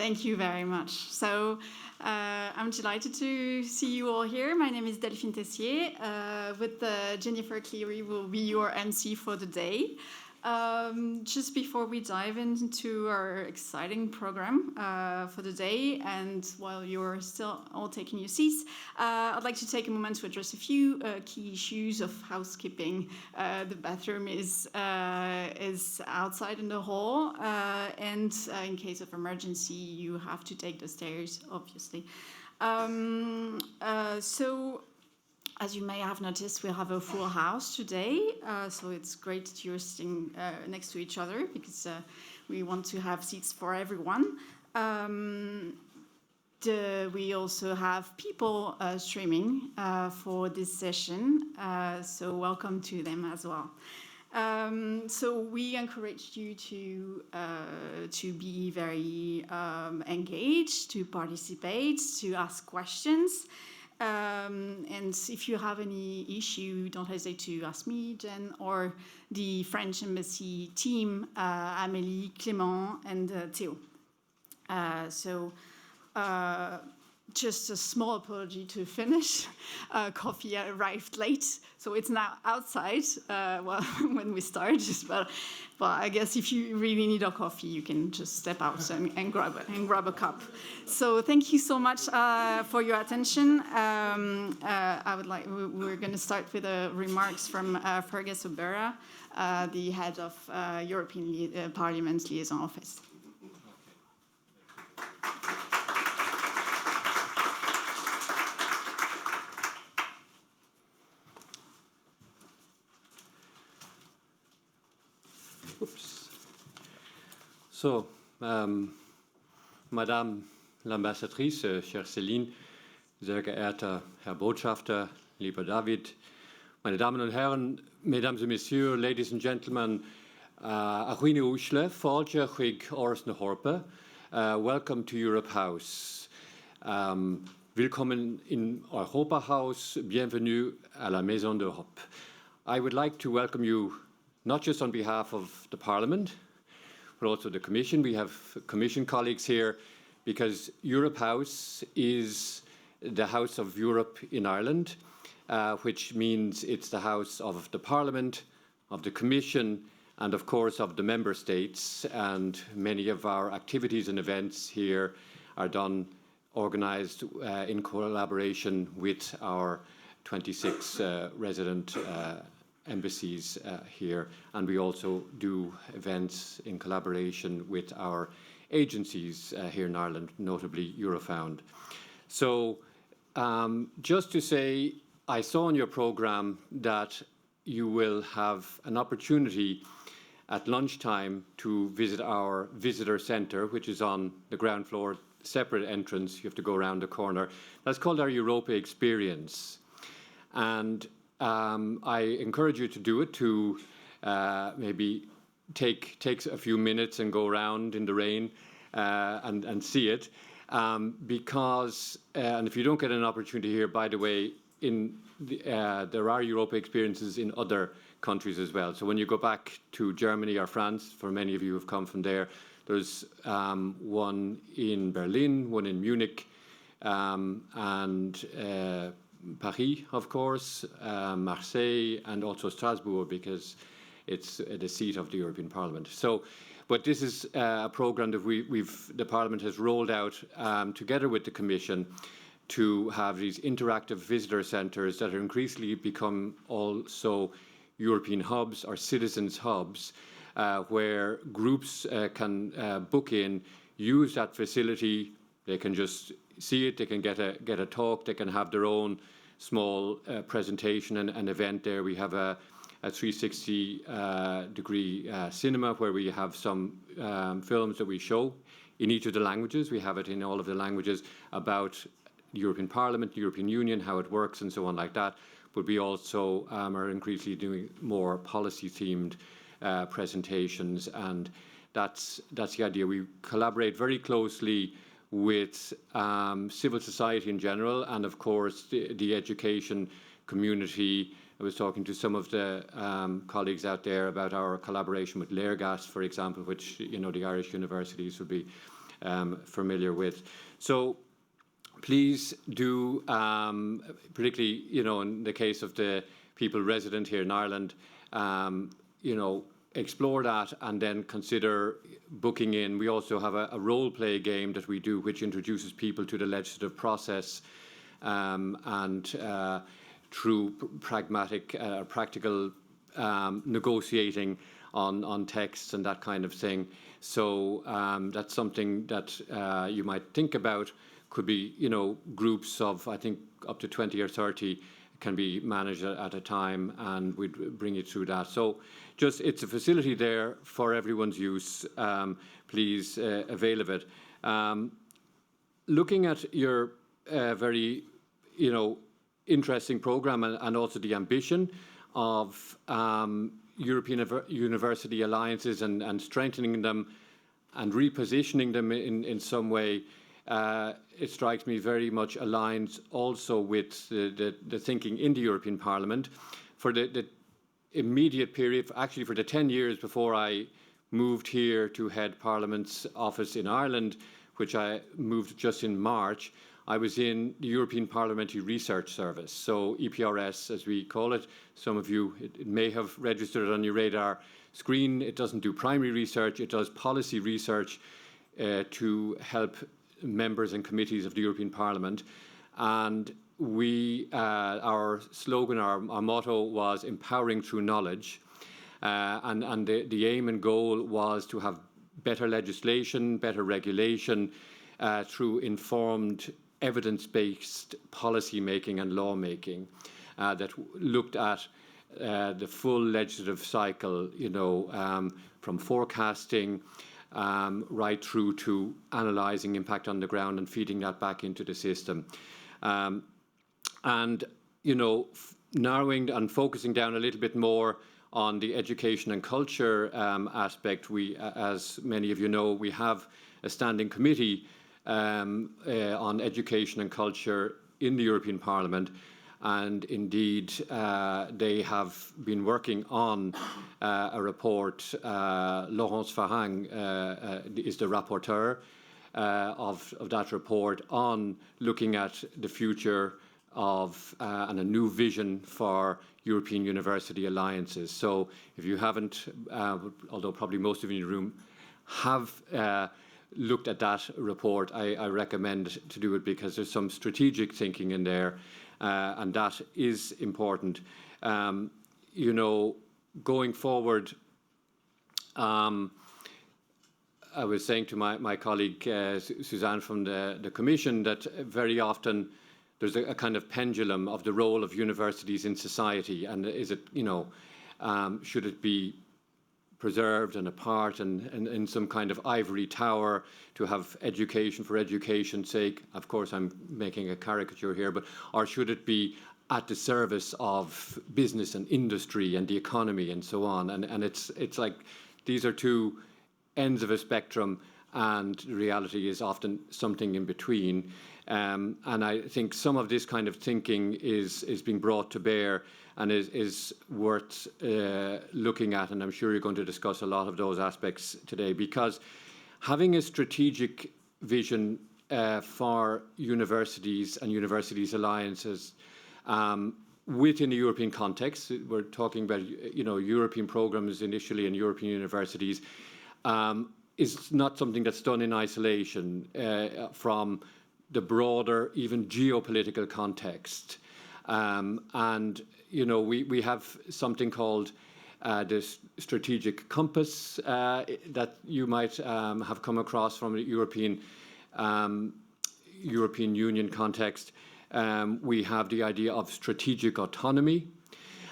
Thank you very much. So I'm delighted to see you all here. My name is Delphine Tessier. With Jennifer Cleary will be your MC for the day. Just before we dive into our exciting program for the day, and while you're still all taking your seats, I'd like to take a moment to address a few key issues of housekeeping. The bathroom is outside in the hall, and in case of emergency, you have to take the stairs, obviously. So, as you may have noticed, we have a full house today, so it's great that you're sitting next to each other because we want to have seats for everyone. We also have people streaming for this session, so welcome to them as well. So we encourage you to be very engaged, to participate, to ask questions. And if you have any issue, don't hesitate to ask me, Jen, or the French Embassy team, Amélie, Clément, and Théo. Just a small apology to finish. Coffee arrived late, so it's now outside when we start. But I guess if you really need a coffee, you can just step out and grab a cup. So thank you so much for your attention. We're going to start with remarks from Fergus O'Bara, the head of European Parliament's Liaison Office. So, Madame l'Ambassadrice, chère Céline, sehr geehrter Herr Botschafter, lieber David, meine Damen und Herren, Mesdames et Messieurs, Ladies and Gentlemen, Achwine Ushle, Fáilte chuig Áras na Horpa, welcome to Europe House. Willkommen in Europa House, bienvenue à la Maison d'Europe. I would like to welcome you not just on behalf of the Parliament, but also the Commission. We have Commission colleagues here because Europe House is the House of Europe in Ireland, which means it's the House of the Parliament, of the Commission, and of course of the Member States. And many of our activities and events here are organised in collaboration with our 26 resident embassies here, and we also do events in collaboration with our agencies here in Ireland, notably Eurofound. So just to say, I saw in your programme that you will have an opportunity at lunchtime to visit our visitor centre, which is on the ground floor, separate entrance. You have to go around the corner. That's called our Europa Experience. And I encourage you to do it, to maybe take a few minutes and go around in the rain and see it. Because, and if you don't get an opportunity here, by the way, there are Europa experiences in other countries as well. So when you go back to Germany or France, for many of you who have come from there, there's one in Berlin, one in Munich, and Paris, of course, Marseille, and also Strasbourg, because it's the seat of the European Parliament. So, but this is a programme that the Parliament has rolled out together with the Commission to have these interactive visitor centres that are increasingly become also European hubs or citizens' hubs, where groups can book in, use that facility. They can just see it, they can get a talk, they can have their own small presentation and event there. We have a 360-degree cinema where we have some films that we show in each of the languages. We have it in all of the languages about the European Parliament, the European Union, how it works and so on like that. But we also are increasingly doing more policy-themed presentations, and that's the idea. We collaborate very closely with civil society in general, and of course the education community. I was talking to some of the colleagues out there about our collaboration with Leargas, for example, which the Irish universities would be familiar with. So please do, particularly, in the case of the people resident here in Ireland, explore that and then consider booking in. We also have a role play game that we do, which introduces people to the legislative process and through pragmatic, practical negotiating on texts and that kind of thing. So that's something that you might think about. Could be, groups of, I think, up to 20 or 30 can be managed at a time, and we'd bring you through that. So it's a facility there for everyone's use. Please avail of it. Looking at your very, interesting program and also the ambition of European university alliances and strengthening them and repositioning them in some way, it strikes me very much aligns also with the thinking in the European Parliament. For the immediate period, actually for the 10 years before I moved here to head Parliament's office in Ireland, which I moved just in March, I was in the European Parliamentary Research Service, so EPRS as we call it. Some of you, it may have registered on your radar screen. It doesn't do primary research, it does policy research to help members and committees of the European Parliament. And we, our slogan, our motto was empowering through knowledge. And the aim and goal was to have better legislation, better regulation through informed evidence-based policy making and law making that looked at the full legislative cycle, from forecasting right through to analysing impact on the ground and feeding that back into the system. And, narrowing and focusing down a little bit more on the education and culture aspect, we, as many of you know, we have a standing committee on education and culture in the European Parliament, and indeed they have been working on a report. Laurence Farhang is the rapporteur of that report on looking at the future of and a new vision for European university alliances. So if you haven't, although probably most of you in the room have looked at that report, I recommend to do it because there's some strategic thinking in there, and that is important. Going forward, I was saying to my colleague Suzanne from the Commission that very often there's a kind of pendulum of the role of universities in society, and is it, should it be preserved and apart and in some kind of ivory tower to have education for education's sake? Of course, I'm making a caricature here, or should it be at the service of business and industry and the economy and so on? And it's like these are two ends of a spectrum, and the reality is often something in between. And I think some of this kind of thinking is being brought to bear and is worth looking at, and I'm sure you're going to discuss a lot of those aspects today, because having a strategic vision for universities and universities alliances within the European context, we're talking about European programs initially and European universities, is not something that's done in isolation from the broader, even geopolitical context. And we have something called the strategic compass that you might have come across from the European Union context. We have the idea of strategic autonomy,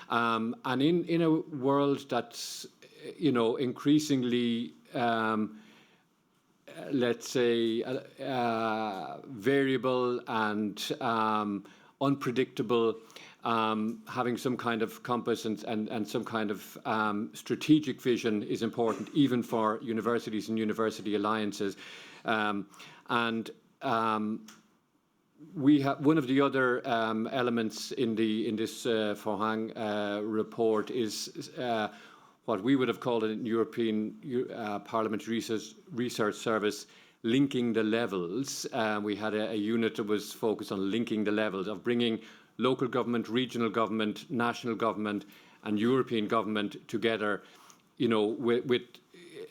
and in a world that's increasingly let's say variable and unpredictable, having some kind of compass and some kind of strategic vision is important, even for universities and university alliances. We have one of the other elements in this Farhang report is what we would have called a European Parliamentary Research Service linking the levels. We had a unit that was focused on linking the levels, of bringing local government, regional government, national government, and European government together, with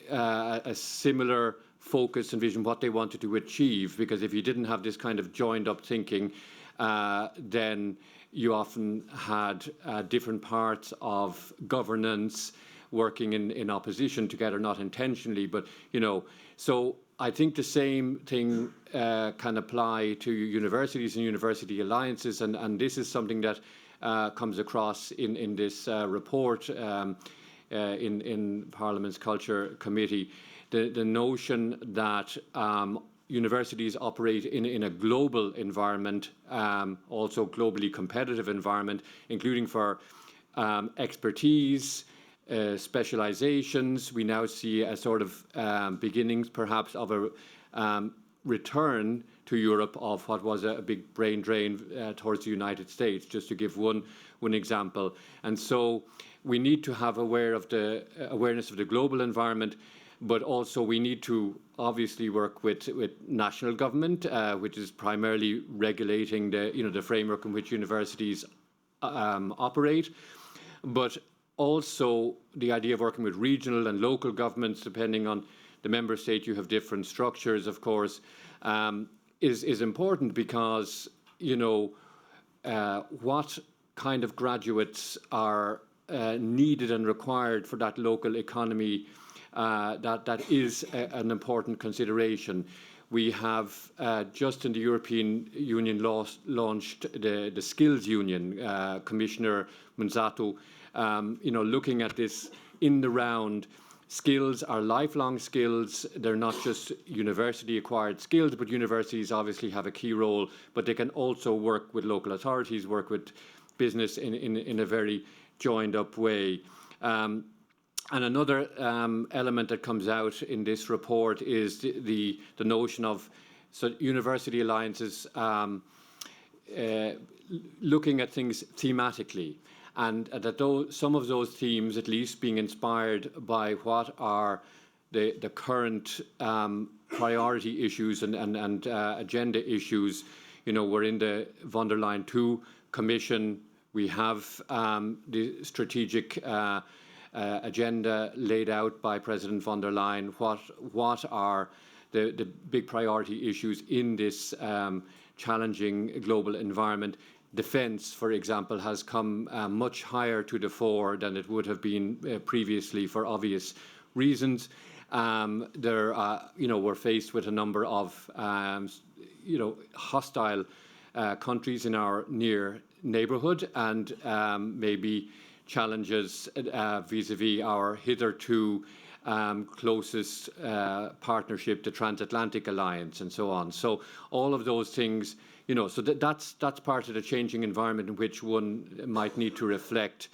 a similar focus and vision, what they wanted to achieve. Because if you didn't have this kind of joined up thinking, then you often had different parts of governance working in opposition together, not intentionally, but, so I think the same thing can apply to universities and university alliances, and this is something that comes across in this report in Parliament's Culture Committee, the notion that universities operate in a global environment, also globally competitive environment, including for expertise, specializations. We now see a sort of beginnings, perhaps, of a return to Europe of what was a big brain drain towards the United States, just to give one example. And so we need to have awareness of the global environment, but also we need to obviously work with national government, which is primarily regulating the framework in which universities operate, but also the idea of working with regional and local governments, depending on the member state. You have different structures, of course, is important, because what kind of graduates are needed and required for that local economy, that is an important consideration. We have just in the European Union launched the Skills Union. Commissioner Munzato, looking at this in the round. Skills are lifelong skills. They're not just university-acquired skills, but universities obviously have a key role, but they can also work with local authorities, work with business in a very joined-up way. And another element that comes out in this report is the notion of university alliances looking at things thematically, and that some of those themes, at least, being inspired by what are the current priority issues and agenda issues. We're in the von der Leyen II Commission. We have the strategic agenda laid out by President von der Leyen. What are the big priority issues in this challenging global environment? Defence, for example, has come much higher to the fore than it would have been previously, for obvious reasons. We're faced with a number of hostile countries in our near neighbourhood, and maybe challenges vis-a-vis our hitherto closest partnership, the Transatlantic Alliance, and so on. So all of those things, so that's part of the changing environment in which one might need to reflect.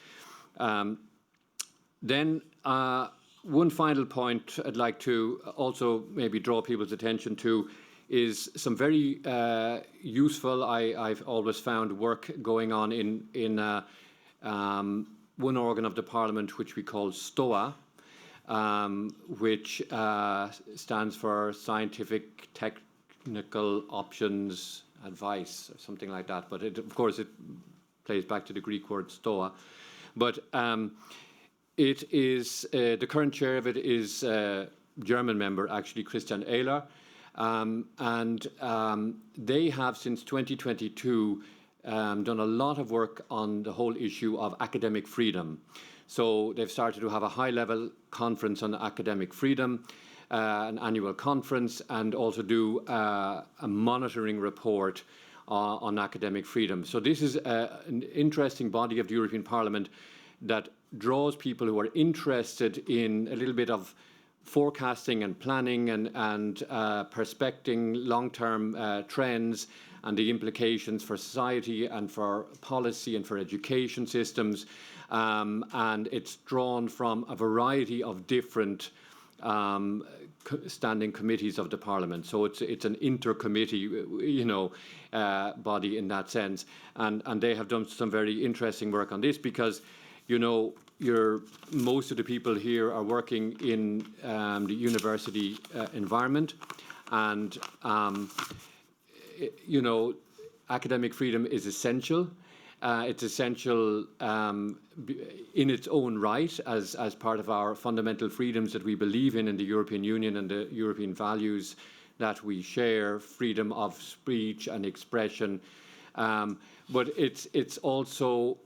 Then one final point I'd like to also maybe draw people's attention to is some very useful, I've always found, work going on in one organ of the Parliament which we call STOA, which stands for Scientific Technical Options Advice, or something like that. But of course it plays back to the Greek word stoa. But it is the current chair of it is a German member, actually, Christian Ehler. And they have, since 2022, done a lot of work on the whole issue of academic freedom. So they've started to have a high-level conference on academic freedom, an annual conference, and also do a monitoring report on academic freedom. So this is an interesting body of the European Parliament that draws people who are interested in a little bit of forecasting and planning and perspecting long-term trends and the implications for society and for policy and for education systems. And it's drawn from a variety of different standing committees of the Parliament. So it's an inter-committee, body in that sense. And they have done some very interesting work on this, because, most of the people here are working in the university environment, And, you know, academic freedom is essential. It's essential in its own right as part of our fundamental freedoms that we believe in the European Union and the European values that we share, freedom of speech and expression. But it's also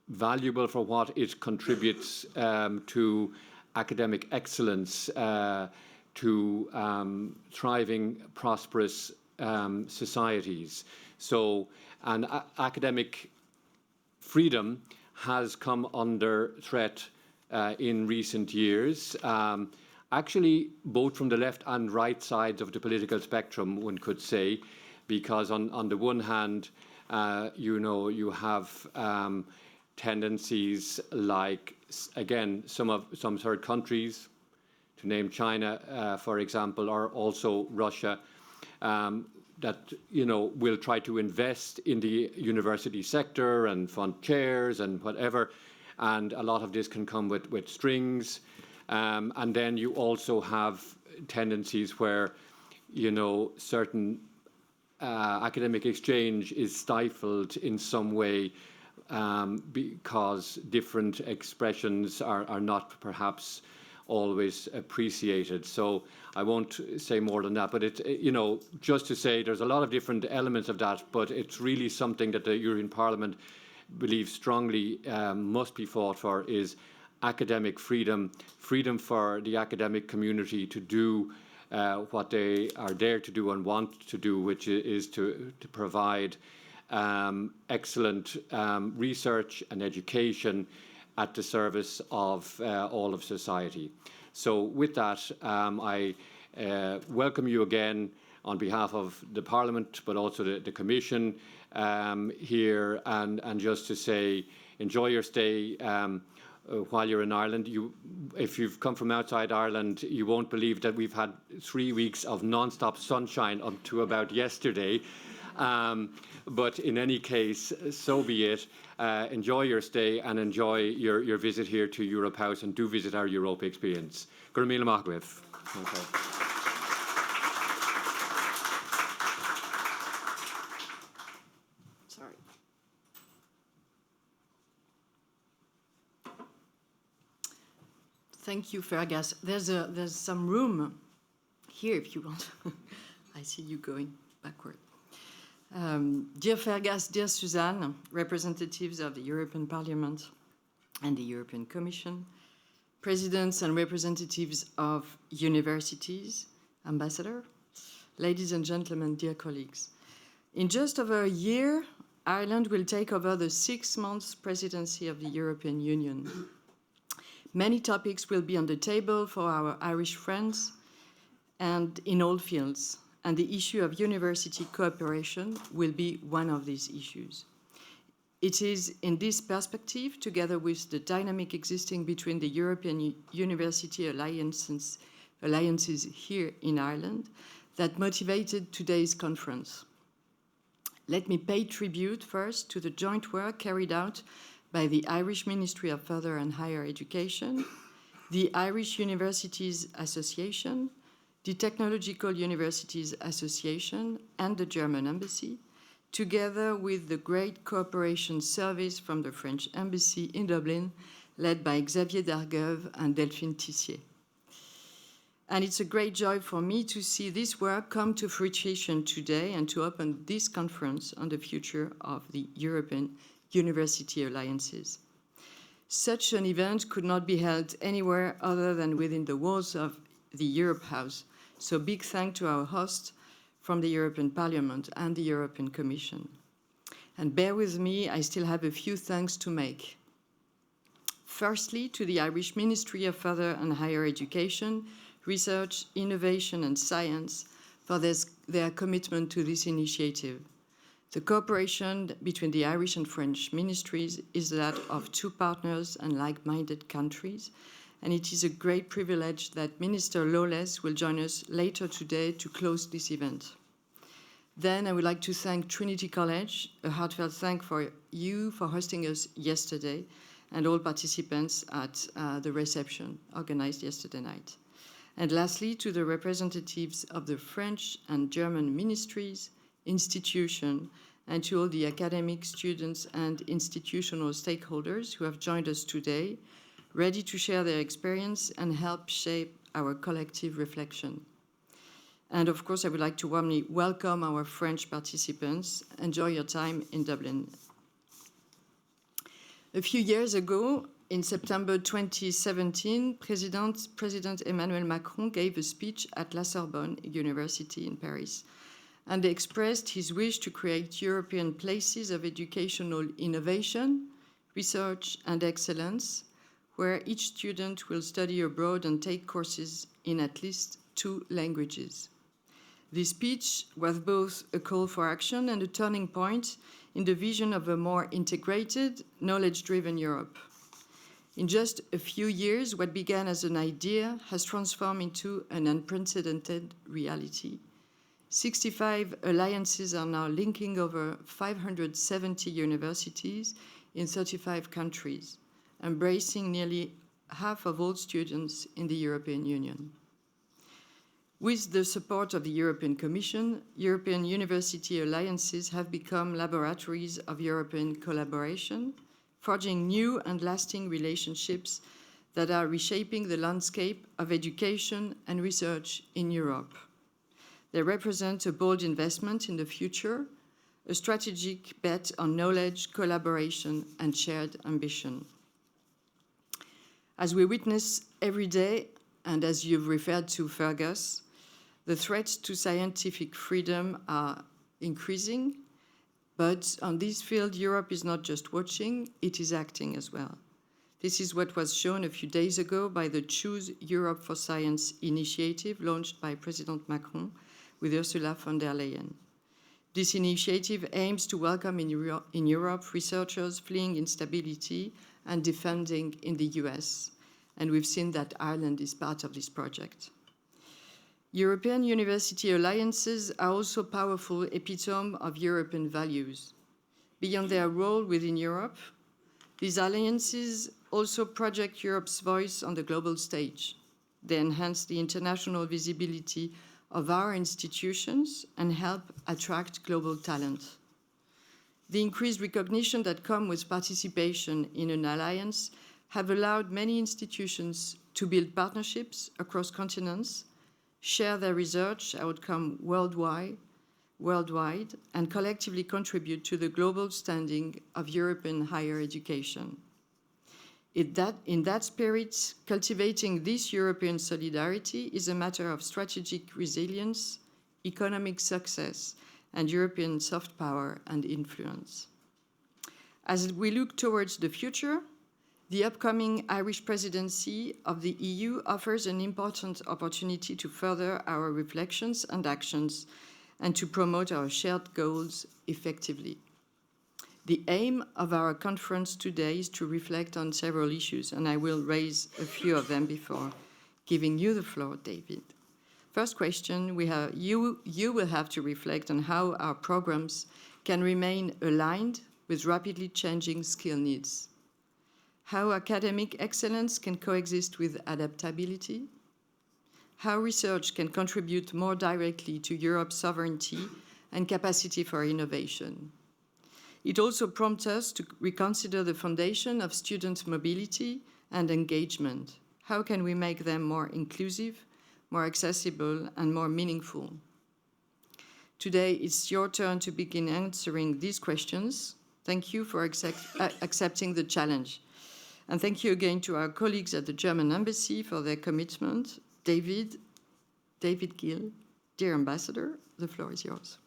valuable for what it contributes to academic excellence, to thriving, prosperous societies. So, and academic freedom has come under threat in recent years. Actually, both from the left and right sides of the political spectrum, one could say, because on the one hand, you know, you have tendencies like, again, some third countries, to name China, for example, or also Russia, that, you know, will try to invest in the university sector and fund chairs and whatever, and a lot of this can come with strings. And then you also have tendencies where, you know, certain academic exchange is stifled in some way because different expressions are not perhaps always appreciated. So I won't say more than that, but you know, just to say there's a lot of different elements of that, but it's really something that the European Parliament believes strongly must be fought for, is academic freedom, freedom for the academic community to do what they are there to do and want to do, which is to provide excellent research and education at the service of all of society. So with that, I welcome you again on behalf of the Parliament, but also the Commission here, and just to say, enjoy your stay while you're in Ireland. If you've come from outside Ireland, you won't believe that we've had 3 weeks of non-stop sunshine up to about yesterday. But in any case, so be it. Enjoy your stay and enjoy your visit here to Europe House, and do visit our Europa experience. Gur míle maith agaibh. Sorry. Thank you, Fergus. There's some room here if you want. I see you going backward. Dear Fergus, dear Suzanne, representatives of the European Parliament and the European Commission, presidents and representatives of universities, ambassador, ladies and gentlemen, dear colleagues. In just over a year, Ireland will take over the 6 months presidency of the European Union. Many topics will be on the table for our Irish friends and in all fields, and the issue of university cooperation will be one of these issues. It is in this perspective, together with the dynamic existing between the European university alliances here in Ireland, that motivated today's conference. Let me pay tribute first to the joint work carried out by the Irish Ministry of Further and Higher Education, the Irish Universities Association, the Technological Universities Association, and the German Embassy, together with the great cooperation service from the French Embassy in Dublin, led by Xavier Dargueuve and Delphine Tissier. And it's a great joy for me to see this work come to fruition today and to open this conference on the future of the European University Alliances. Such an event could not be held anywhere other than within the walls of the Europe House. So big thanks to our host from the European Parliament and the European Commission. And bear with me, I still have a few thanks to make. Firstly, to the Irish Ministry of Further and Higher Education, Research, Innovation and Science for their commitment to this initiative. The cooperation between the Irish and French ministries is that of two partners and like-minded countries, and it is a great privilege that Minister Lawless will join us later today to close this event. Then I would like to thank Trinity College, a heartfelt thank for you for hosting us yesterday, and all participants at the reception organized yesterday night. And lastly, to the representatives of the French and German ministries, institutions, and to all the academic, students, and institutional stakeholders who have joined us today, ready to share their experience and help shape our collective reflection. And of course, I would like to warmly welcome our French participants. Enjoy your time in Dublin. A few years ago, in September 2017, President Emmanuel Macron gave a speech at La Sorbonne University in Paris and expressed his wish to create European places of educational innovation, research, and excellence, where each student will study abroad and take courses in at least 2 languages. This speech was both a call for action and a turning point in the vision of a more integrated, knowledge-driven Europe. In just a few years, what began as an idea has transformed into an unprecedented reality. 65 alliances are now linking over 570 universities in 35 countries, embracing nearly half of all students in the European Union. With the support of the European Commission, European university alliances have become laboratories of European collaboration, forging new and lasting relationships that are reshaping the landscape of education and research in Europe. They represent a bold investment in the future, a strategic bet on knowledge, collaboration, and shared ambition. As we witness every day, and as you've referred to, Fergus, the threats to scientific freedom are increasing, but on this field, Europe is not just watching, it is acting as well. This is what was shown a few days ago by the Choose Europe for Science initiative launched by President Macron with Ursula von der Leyen. This initiative aims to welcome in Europe researchers fleeing instability and defending in the US. And we've seen that Ireland is part of this project. European university alliances are also powerful epitome of European values. Beyond their role within Europe, these alliances also project Europe's voice on the global stage. They enhance the international visibility of our institutions and help attract global talent. The increased recognition that comes with participation in an alliance have allowed many institutions to build partnerships across continents, share their research outcome worldwide, and collectively contribute to the global standing of European higher education. In that spirit, cultivating this European solidarity is a matter of strategic resilience, economic success, and European soft power and influence. As we look towards the future, the upcoming Irish presidency of the EU offers an important opportunity to further our reflections and actions and to promote our shared goals effectively. The aim of our conference today is to reflect on several issues, and I will raise a few of them before giving you the floor, David. First question, you will have to reflect on how our programs can remain aligned with rapidly changing skill needs. How academic excellence can coexist with adaptability, how research can contribute more directly to Europe's sovereignty and capacity for innovation. It also prompts us to reconsider the foundation of student mobility and engagement. How can we make them more inclusive, more accessible, and more meaningful? Today, it's your turn to begin answering these questions. Thank you for accepting the challenge. And thank you again to our colleagues at the German Embassy for their commitment. David Gill, dear Ambassador, the floor is yours.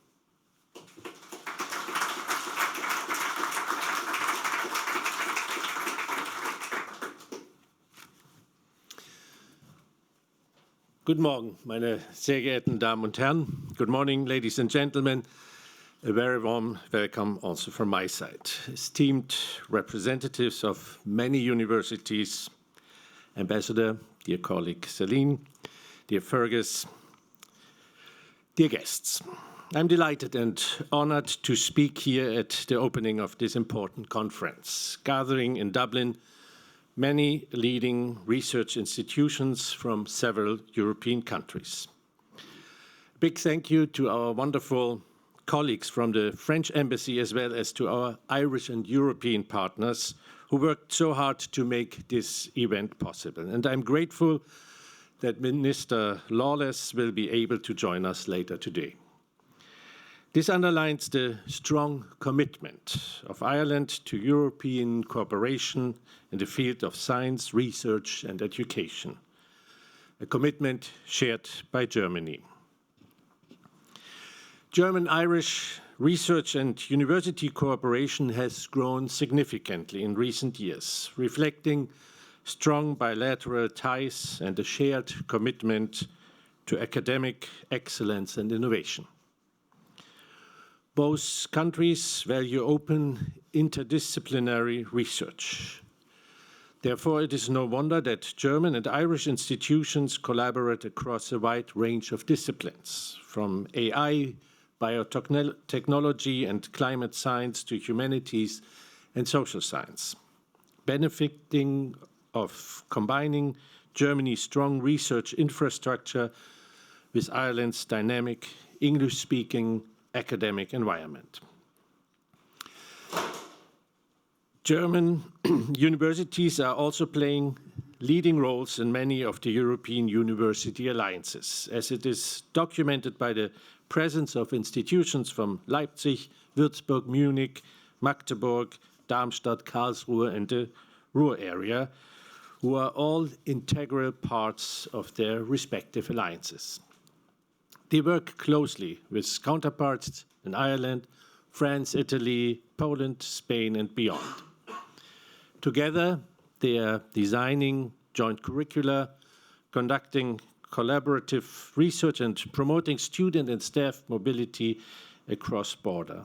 Guten Morgen, meine sehr geehrten Damen und Herren. Good morning, ladies and gentlemen. A very warm welcome also from my side. Esteemed representatives of many universities, Ambassador, dear colleague Celine, dear Fergus, dear guests. I'm delighted and honored to speak here at the opening of this important conference, gathering in Dublin many leading research institutions from several European countries. Big thank you to our wonderful colleagues from the French Embassy, as well as to our Irish and European partners who worked so hard to make this event possible. And I'm grateful that Minister Lawless will be able to join us later today. This underlines the strong commitment of Ireland to European cooperation in the field of science, research and education, a commitment shared by Germany. German-Irish research and university cooperation has grown significantly in recent years, reflecting strong bilateral ties and a shared commitment to academic excellence and innovation. Both countries value open, interdisciplinary research. Therefore, it is no wonder that German and Irish institutions collaborate across a wide range of disciplines, from AI, biotechnology and climate science to humanities and social science, benefiting of combining Germany's strong research infrastructure with Ireland's dynamic English-speaking academic environment. German universities are also playing leading roles in many of the European university alliances, as it is documented by the presence of institutions from Leipzig, Würzburg, Munich, Magdeburg, Darmstadt, Karlsruhe, and the Ruhr area, who are all integral parts of their respective alliances. They work closely with counterparts in Ireland, France, Italy, Poland, Spain, and beyond. Together, they are designing joint curricula, conducting collaborative research, and promoting student and staff mobility across border.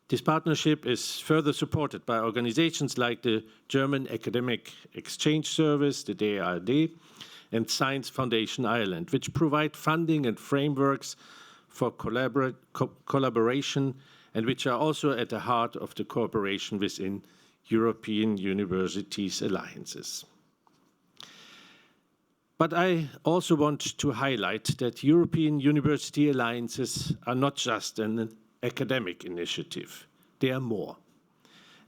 This partnership is further supported by organizations like the German Academic Exchange Service, the DAAD, and Science Foundation Ireland, which provide funding and frameworks for collaboration and which are also at the heart of the cooperation within European universities alliances. But I also want to highlight that European university alliances are not just an academic initiative. They are more.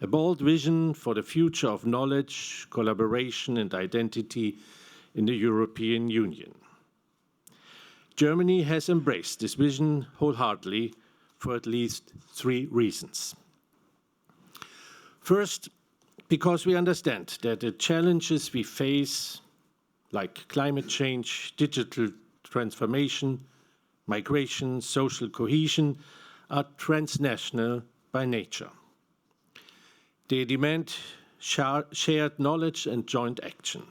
A bold vision for the future of knowledge, collaboration, and identity in the European Union. Germany has embraced this vision wholeheartedly for at least 3 reasons. First, because we understand that the challenges we face, like climate change, digital transformation, migration, social cohesion, are transnational by nature. They demand shared knowledge and joint action.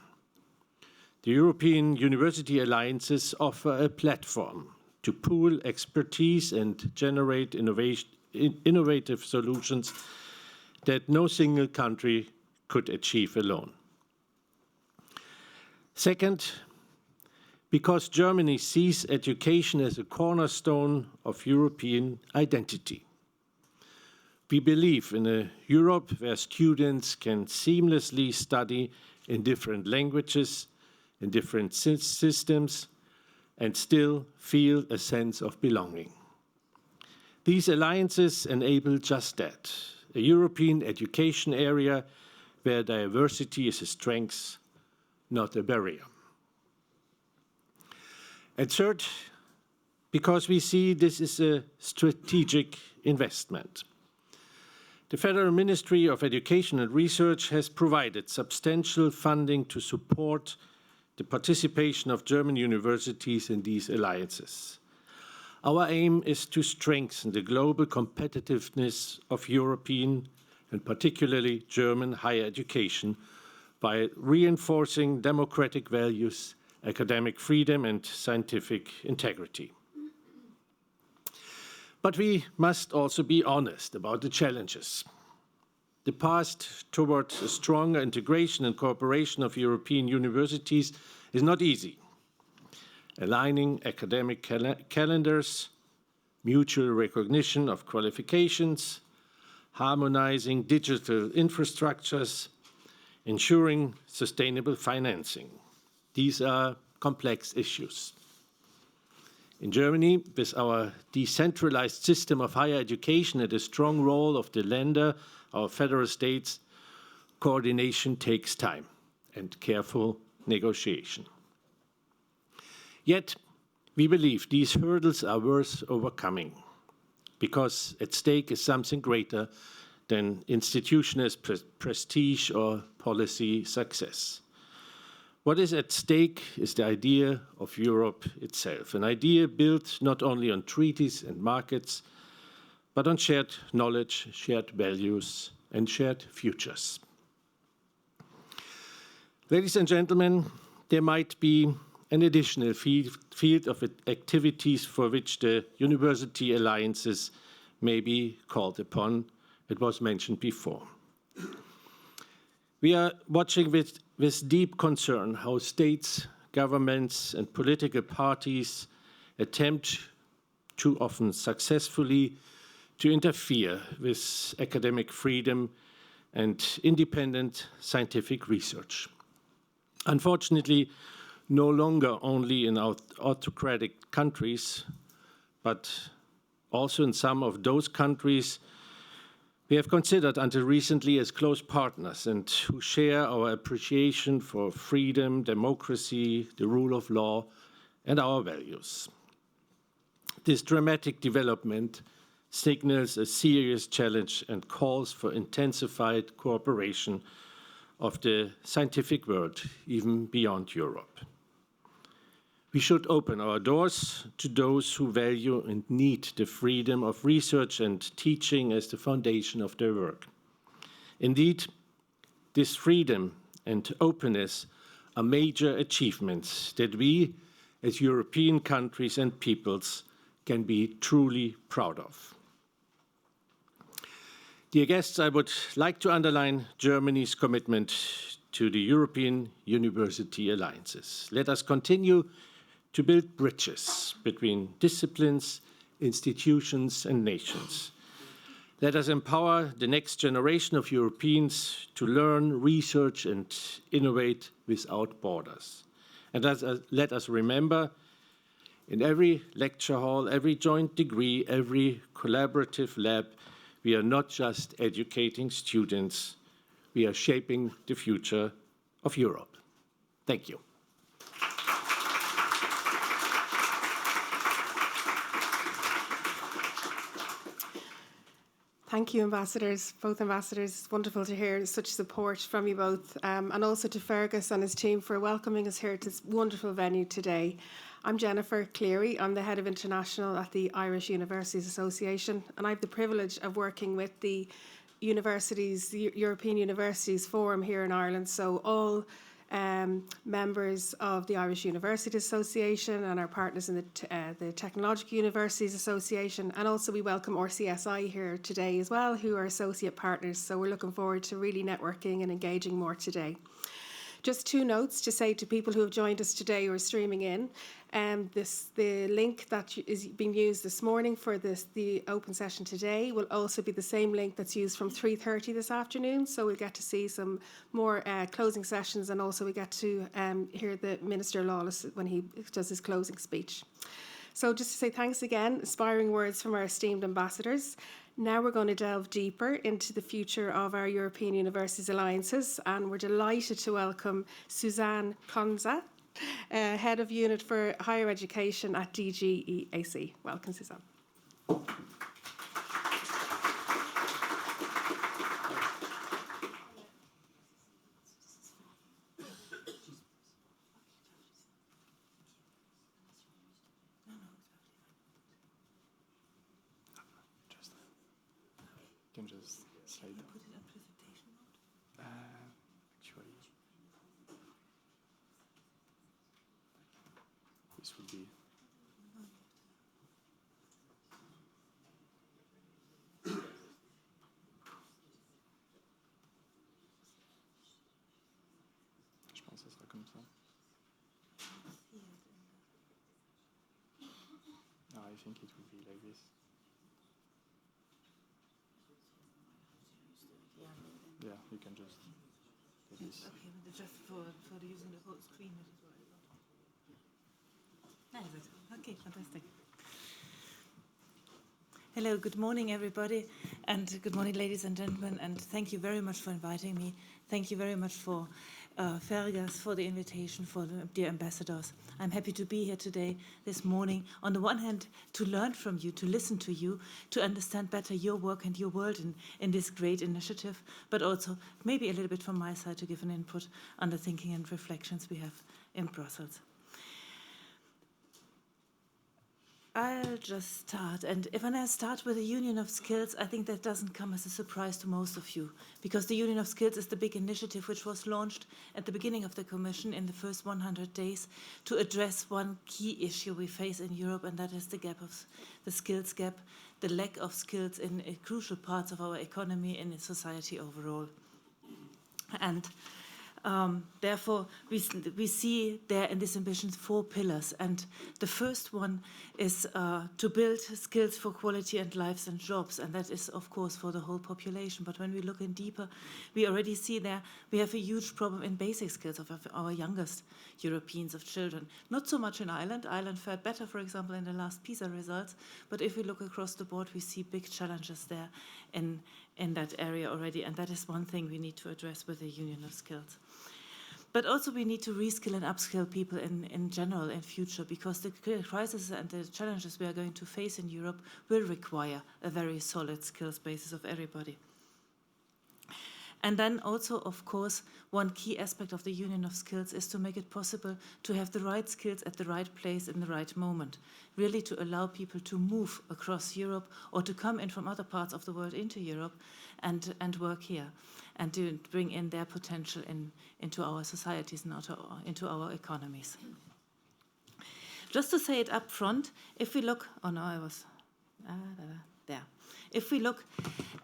The European University Alliances offer a platform to pool expertise and generate innovative solutions that no single country could achieve alone. Second, because Germany sees education as a cornerstone of European identity. We believe in a Europe where students can seamlessly study in different languages, in different systems, and still feel a sense of belonging. These alliances enable just that, a European education area where diversity is a strength, not a barrier. And third, because we see this is a strategic investment. The Federal Ministry of Education and Research has provided substantial funding to support the participation of German universities in these alliances. Our aim is to strengthen the global competitiveness of European and particularly German higher education by reinforcing democratic values, academic freedom, and scientific integrity. But we must also be honest about the challenges. The path towards a stronger integration and cooperation of European universities is not easy. Aligning academic calendars, mutual recognition of qualifications, harmonizing digital infrastructures, ensuring sustainable financing. These are complex issues. In Germany, with our decentralized system of higher education and a strong role of the Länder, our federal states, coordination takes time and careful negotiation. Yet, we believe these hurdles are worth overcoming, because at stake is something greater than institutional prestige or policy success. What is at stake is the idea of Europe itself, an idea built not only on treaties and markets, but on shared knowledge, shared values, and shared futures. Ladies and gentlemen, there might be an additional field of activities for which the university alliances may be called upon. It was mentioned before. We are watching with deep concern how states, governments, and political parties attempt, too often successfully, to interfere with academic freedom and independent scientific research. Unfortunately, no longer only in autocratic countries, but also in some of those countries we have considered until recently as close partners and who share our appreciation for freedom, democracy, the rule of law, and our values. This dramatic development signals a serious challenge and calls for intensified cooperation of the scientific world, even beyond Europe. We should open our doors to those who value and need the freedom of research and teaching as the foundation of their work. Indeed, this freedom and openness are major achievements that we, as European countries and peoples, can be truly proud of. Dear guests, I would like to underline Germany's commitment to the European University Alliances. Let us continue to build bridges between disciplines, institutions, and nations. Let us empower the next generation of Europeans to learn, research, and innovate without borders. And let us remember, in every lecture hall, every joint degree, every collaborative lab, we are not just educating students, we are shaping the future of Europe. Thank you. Thank you, ambassadors, both ambassadors. It's wonderful to hear such support from you both, and also to Fergus and his team for welcoming us here to this wonderful venue today. I'm Jennifer Cleary. I'm the Head of International at the Irish Universities Association, and I have the privilege of working with the European Universities Forum here in Ireland. So all members of the Irish University Association and our partners in the Technological Universities Association, and also we welcome RCSI here today as well, who are associate partners. So we're looking forward to really networking and engaging more today. Just two notes to say to people who have joined us today or streaming in. The link that is being used this morning for the open session today will also be the same link that's used from 3:30 this afternoon. So we'll get to see some more closing sessions, and also we get to hear the Minister Lawless when he does his closing speech. So just to say thanks again, inspiring words from our esteemed ambassadors. Now we're going to delve deeper into the future of our European Universities Alliances, and we're delighted to welcome Suzanne Konza, Head of Unit for Higher Education at DG EAC. Welcome, Suzanne. Can just slide down. Put it on presentation mode? Actually, this would be. Je pense que ça sera comme ça. No, I think it would be like this. Yeah, you can just Yes, okay, but just for the using the whole screen, that is what I thought. Okay, fantastic. Hello, good morning, everybody, and good morning, ladies and gentlemen, and thank you very much for inviting me. Thank you very much for Fergus, for the invitation, for the dear ambassadors. I'm happy to be here today, this morning, on the one hand, to learn from you, to listen to you, to understand better your work and your world in this great initiative, but also maybe a little bit from my side to give an input on the thinking and reflections we have in Brussels. I'll just start. And if I start with the Union of Skills, I think that doesn't come as a surprise to most of you, because the Union of Skills is the big initiative which was launched at the beginning of the Commission in the first 100 days to address one key issue we face in Europe, and that is the skills gap, the lack of skills in crucial parts of our economy and in society overall. And therefore, we see there in this ambition 4 pillars. And the first one is to build skills for quality and lives and jobs. And that is, of course, for the whole population. But when we look in deeper, we already see there we have a huge problem in basic skills of our youngest Europeans, of children. Not so much in Ireland. Ireland fared better, for example, in the last PISA results. But if we look across the board, we see big challenges there in that area already. And that is one thing we need to address with the Union of Skills. But also we need to reskill and upskill people in general in future, because the crisis and the challenges we are going to face in Europe will require a very solid skills basis of everybody. And then also, of course, one key aspect of the Union of Skills is to make it possible to have the right skills at the right place in the right moment, really to allow people to move across Europe or to come in from other parts of the world into Europe and work here, and to bring in their potential into our societies and into our economies. Just to say it up front, if we look, If we look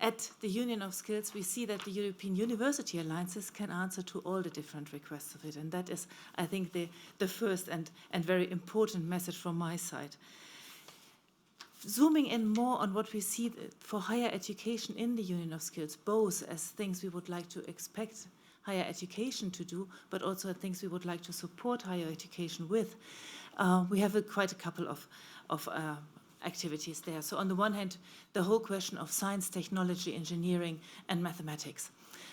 at the Union of Skills, we see that the European University Alliances can answer to all the different requests of it. And that is, I think, the first and very important message from my side. Zooming in more on what we see for higher education in the Union of Skills, both as things we would like to expect higher education to do, but also things we would like to support higher education with, we have quite a couple of activities there. So on the one hand, the whole question of science, technology, engineering, and mathematics.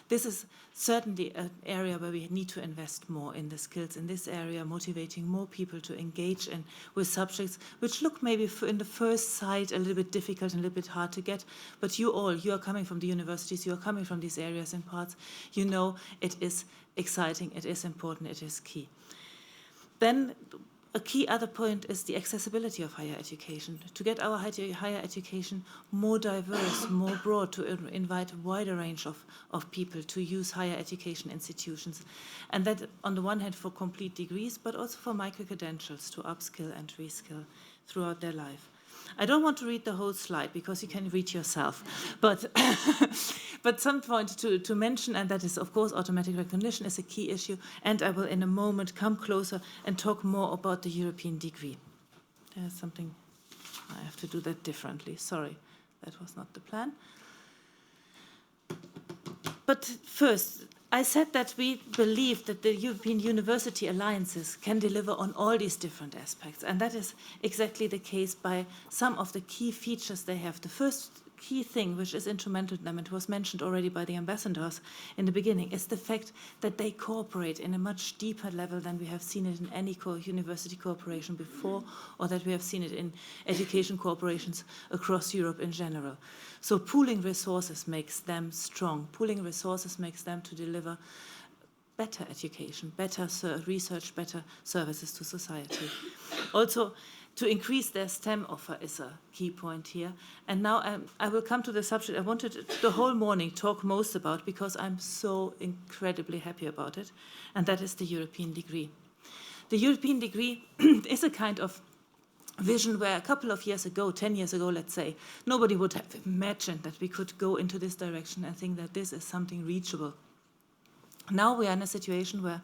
This is certainly an area where we need to invest more in the skills in this area, motivating more people to engage with subjects which look maybe in the first sight a little bit difficult and a little bit hard to get. But you are coming from the universities, you are coming from these areas and parts, you know it is exciting, it is important, it is key. Then a key other point is the accessibility of higher education, to get our higher education more diverse, more broad, to invite a wider range of people to use higher education institutions. And that, on the one hand, for complete degrees, but also for micro-credentials to upskill and reskill throughout their life. I don't want to read the whole slide because you can read yourself, but some point to mention, and that is, of course, automatic recognition is a key issue, and I will in a moment come closer and talk more about the European degree. There's something, I have to do that differently. Sorry, that was not the plan. But first, I said that we believe that the European University Alliances can deliver on all these different aspects, and that is exactly the case by some of the key features they have. The first key thing which is instrumental to them, and was mentioned already by the ambassadors in the beginning, is the fact that they cooperate in a much deeper level than we have seen it in any university cooperation before, or that we have seen it in education cooperations across Europe in general. So pooling resources makes them strong. Pooling resources makes them to deliver better education, better research, better services to society. Also, to increase their STEM offer is a key point here. And now I will come to the subject I wanted the whole morning talk most about, because I'm so incredibly happy about it, and that is the European degree. The European degree is a kind of vision where a couple of years ago, 10 years ago, let's say, nobody would have imagined that we could go into this direction and think that this is something reachable. Now we are in a situation where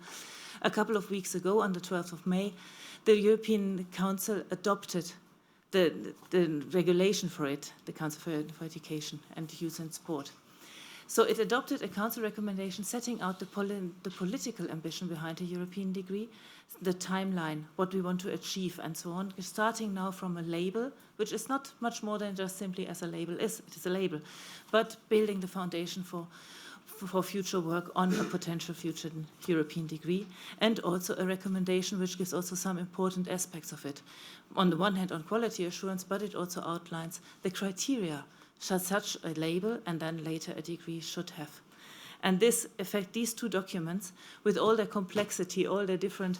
a couple of weeks ago, on the 12th of May, the European Council adopted the regulation for it, the Council for Education and Youth and Sport. So it adopted a council recommendation setting out the political ambition behind a European degree, the timeline, what we want to achieve, and so on, starting now from a label, which is not much more than just simply as a label is. It is a label, but building the foundation for future work on a potential future European degree, and also a recommendation which gives also some important aspects of it. On the one hand, on quality assurance, but it also outlines the criteria such a label and then later a degree should have. And this affect these two documents, with all their complexity, all the different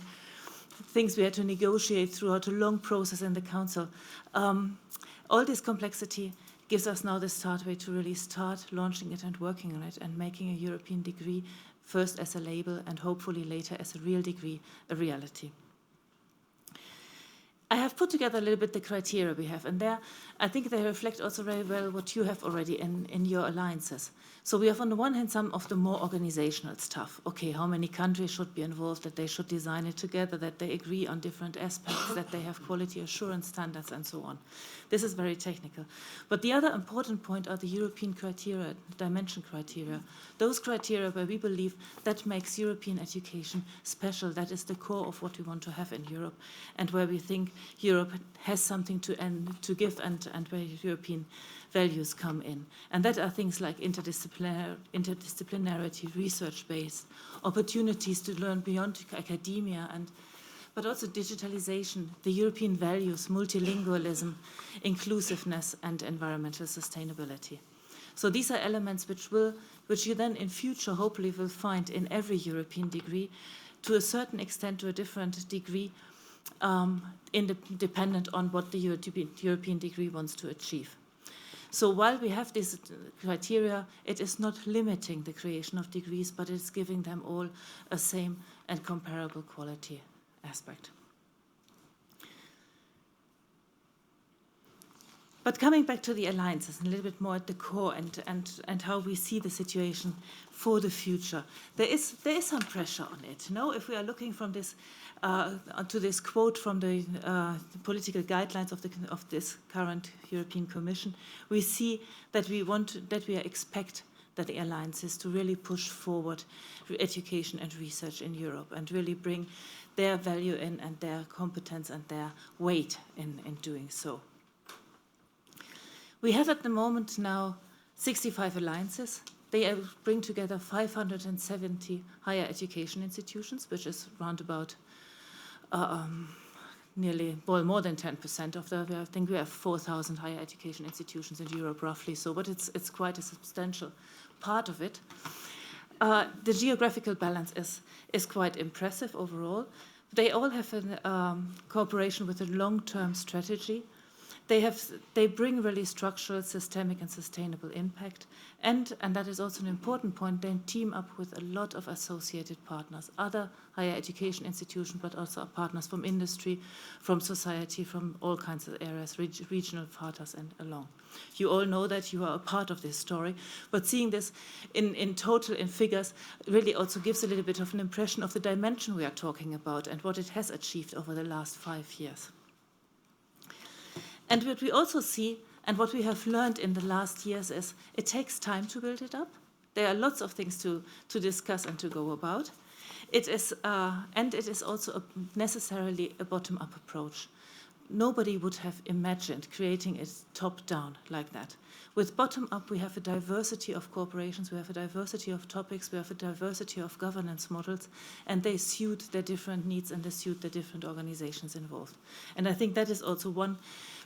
things we had to negotiate throughout a long process in the Council, all this complexity gives us now the start way to really start launching it and working on it and making a European degree first as a label and hopefully later as a real degree, a reality. I have put together a little bit the criteria we have, and there I think they reflect also very well what you have already in your alliances. So we have on the one hand some of the more organizational stuff. Okay, how many countries should be involved, that they should design it together, that they agree on different aspects, that they have quality assurance standards and so on. This is very technical. But the other important point are the European criteria, dimension criteria. Those criteria where we believe that makes European education special, that is the core of what we want to have in Europe, and where we think Europe has something to give and where European values come in. And that are things like interdisciplinarity, research-based, opportunities to learn beyond academia, but also digitalization, the European values, multilingualism, inclusiveness, and environmental sustainability. So these are elements which you then in future hopefully will find in every European degree, to a certain extent, to a different degree, dependent on what the European degree wants to achieve. So while we have these criteria, it is not limiting the creation of degrees, but it's giving them all a same and comparable quality aspect. But coming back to the alliances, a little bit more at the core and how we see the situation for the future, there is some pressure on it. You know, if we are looking from this to this quote from the political guidelines of this current European Commission, we see that we expect that the alliances to really push forward education and research in Europe and really bring their value in and their competence and their weight in doing so. We have at the moment now 65 alliances. They bring together 570 higher education institutions, which is round about nearly, well, more than 10% of the, I think we have 4,000 higher education institutions in Europe roughly, so, but it's quite a substantial part of it. The geographical balance is quite impressive overall. They all have a cooperation with a long-term strategy. They bring really structural, systemic, and sustainable impact. And that is also an important point, they team up with a lot of associated partners, other higher education institutions, but also partners from industry, from society, from all kinds of areas, regional partners and along. You all know that you are a part of this story, but seeing this in total, in figures, really also gives a little bit of an impression of the dimension we are talking about and what it has achieved over the last 5 years. And what we also see, and what we have learned in the last years, is it takes time to build it up. There are lots of things to discuss and to go about. It is also necessarily a bottom-up approach. Nobody would have imagined creating it top-down like that. With bottom-up, we have a diversity of corporations, we have a diversity of topics, we have a diversity of governance models, and they suit their different needs and they suit the different organizations involved. And I think that is also one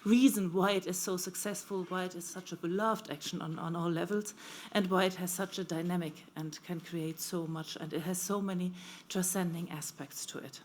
reason why it is so successful, why it is such a beloved action on all levels, and why it has such a dynamic and can create so much, and it has so many transcending aspects to it.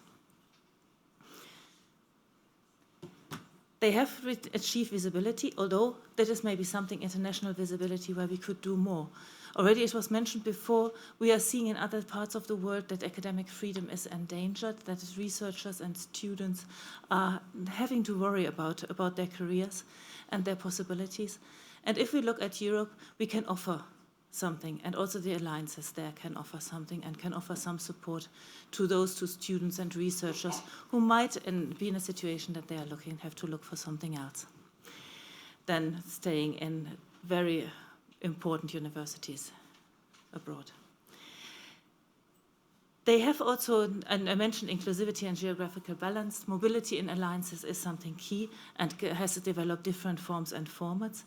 They have achieved visibility, although that is maybe something international visibility where we could do more. Already it was mentioned before, we are seeing in other parts of the world that academic freedom is endangered, that researchers and students are having to worry about their careers and their possibilities. And if we look at Europe, we can offer something, and also the alliances there can offer something and can offer some support to those students and researchers who might be in a situation that they are have to look for something else than staying in very important universities abroad. They have also, and I mentioned inclusivity and geographical balance. Mobility in alliances is something key and has to develop different forms and formats.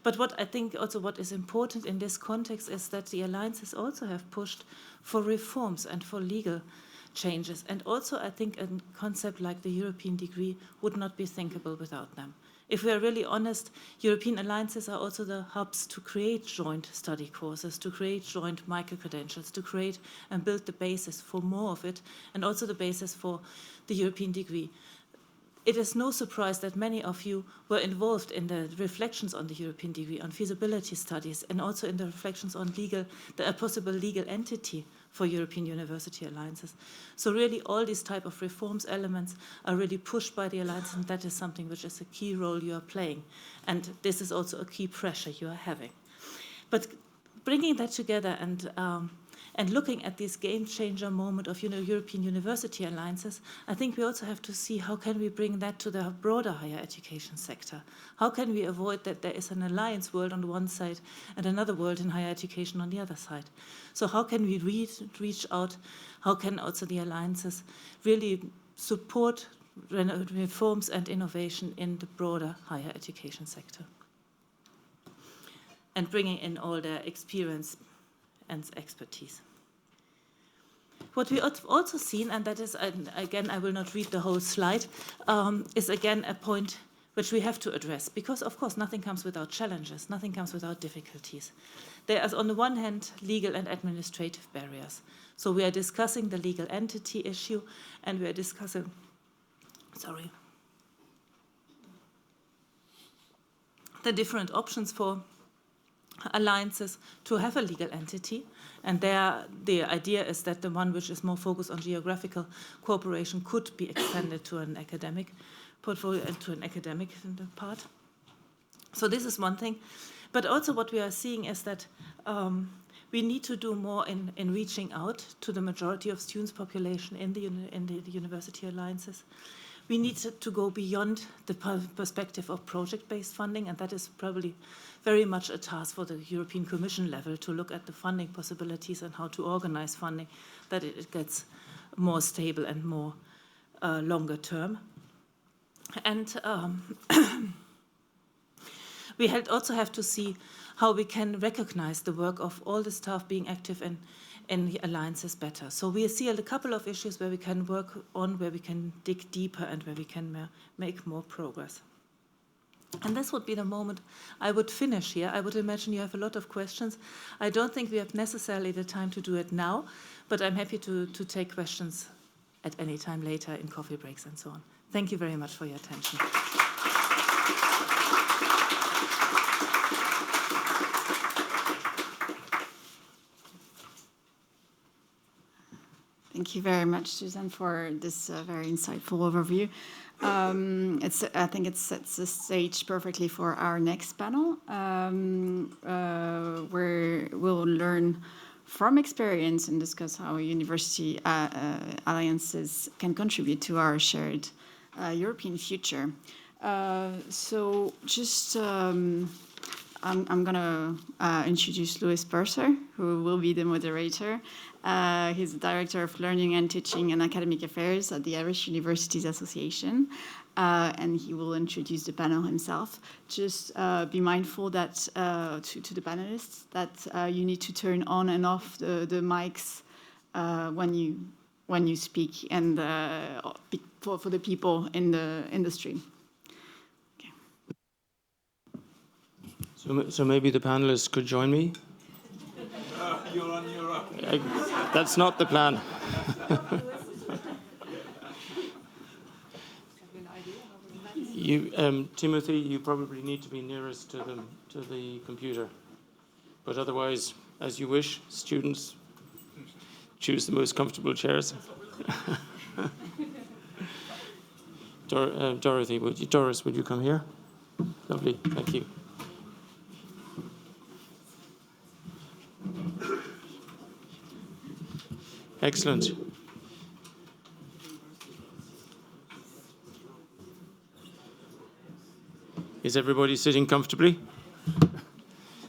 But what I think also what is important in this context is that the alliances also have pushed for reforms and for legal changes. And also I think a concept like the European degree would not be thinkable without them. If we are really honest, European alliances are also the hubs to create joint study courses, to create joint micro-credentials, to create and build the basis for more of it, and also the basis for the European degree. It is no surprise that many of you were involved in the reflections on the European degree, on feasibility studies, and also in the reflections on a possible legal entity for European university alliances. So really all these type of reforms elements are really pushed by the alliance, and that is something which is a key role you are playing. And this is also a key pressure you are having. But bringing that together and looking at this game-changer moment of European university alliances, I think we also have to see how can we bring that to the broader higher education sector. How can we avoid that there is an alliance world on the one side and another world in higher education on the other side? So how can we reach out? How can also the alliances really support reforms and innovation in the broader higher education sector? And bringing in all their experience and expertise. What we have also seen, and that is, again, I will not read the whole slide, is again a point which we have to address, because of course nothing comes without challenges, nothing comes without difficulties. There is on the one hand legal and administrative barriers. So we are discussing the legal entity issue, and we are discussing, the different options for alliances to have a legal entity, and there the idea is that the one which is more focused on geographical cooperation could be extended to an academic portfolio and to an academic part. So this is one thing, but also what we are seeing is that we need to do more in reaching out to the majority of students' population in the university alliances. We need to go beyond the perspective of project-based funding, and that is probably very much a task for the European Commission level to look at the funding possibilities and how to organize funding, that it gets more stable and more longer term. And we also have to see how we can recognize the work of all the staff being active in the alliances better. So we see a couple of issues where we can work on, where we can dig deeper and where we can make more progress. And this would be the moment I would finish here. I would imagine you have a lot of questions. I don't think we have necessarily the time to do it now, but I'm happy to take questions at any time later in coffee breaks and so on. Thank you very much for your attention. Thank you very much, Susan, for this very insightful overview. I think it sets the stage perfectly for our next panel, where we'll learn from experience and discuss how university alliances can contribute to our shared European future. So just I'm going to introduce Louis Purser, who will be the moderator. He's the Director of Learning and Teaching and Academic Affairs at the Irish Universities Association, and he will introduce the panel himself. Just be mindful that to the panelists that you need to turn on and off the mics when you speak, and for the people in the stream. So maybe the panelists could join me? You're on your own. That's not the plan. Timothy, you probably need to be nearest to the computer. But otherwise, as you wish, students, choose the most comfortable chairs. Doris, would you come here? Lovely, thank you. Excellent. Is everybody sitting comfortably?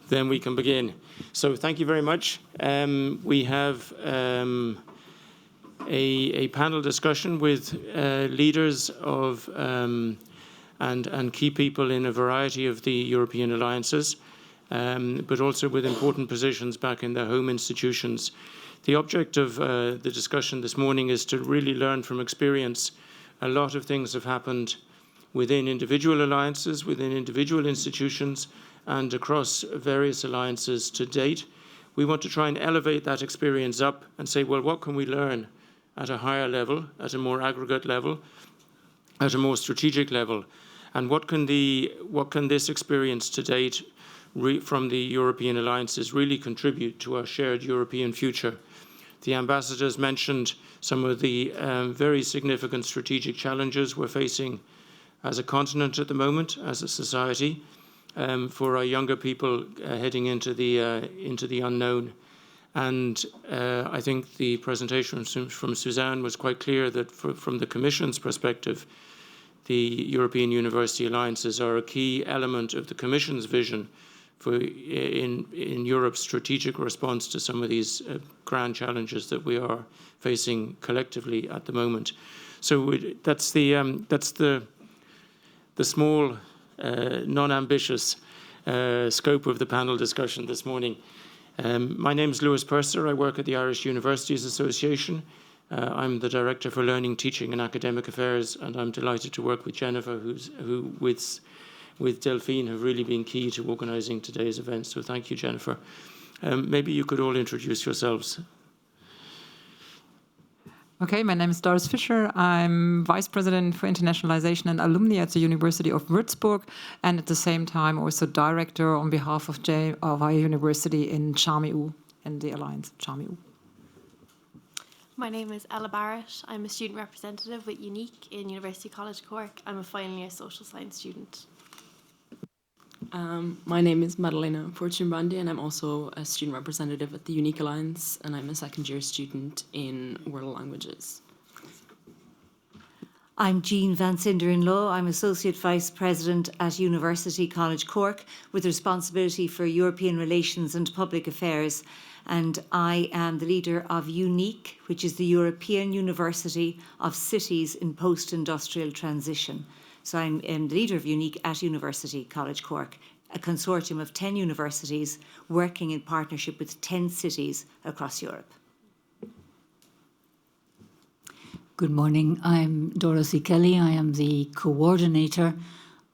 then we can begin. So thank you very much. We have a panel discussion with leaders of and key people in a variety of the European alliances, but also with important positions back in their home institutions. The object of the discussion this morning is to really learn from experience. A lot of things have happened within individual alliances, within individual institutions, and across various alliances to date. We want to try and elevate that experience up and say, well, what can we learn at a higher level, at a more aggregate level, at a more strategic level? And what can this experience to date from the European alliances really contribute to our shared European future? The ambassadors mentioned some of the very significant strategic challenges we're facing as a continent at the moment, as a society, for our younger people heading into the unknown. And I think the presentation from Suzanne was quite clear that from the Commission's perspective, the European University Alliances are a key element of the Commission's vision for in Europe's strategic response to some of these grand challenges that we are facing collectively at the moment. So that's the small, non-ambitious scope of the panel discussion this morning. My name is Lewis Purser. I work at the Irish Universities Association. I'm the Director for Learning, Teaching and Academic Affairs, and I'm delighted to work with Jennifer, who with Delphine have really been key to organising today's event. So thank you, Jennifer. Maybe you could all introduce yourselves. Okay, my name is Doris Fischer. I'm Vice President for Internationalization and Alumni at the University of Würzburg, and at the same time also Director on behalf of our university in CHARMEU, in the Alliance CHARMEU. My name is Ella Barrett. I'm a student representative with UNIQUE in University College Cork. I'm a final year social science student. My name is Madalena Fortune-Brandy, and I'm also a student representative at the UNIQUE Alliance, and I'm a second-year student in World Languages. I'm Jean Van Cinder in Law. I'm Associate Vice President at University College Cork with responsibility for European Relations and Public Affairs, and I am the leader of UNIQUE, which is the European University of Cities in Post-Industrial Transition. So I'm the leader of UNIQUE at University College Cork, a consortium of 10 universities working in partnership with 10 cities across Europe. Good morning, I'm Dorothy Kelly. I am the coordinator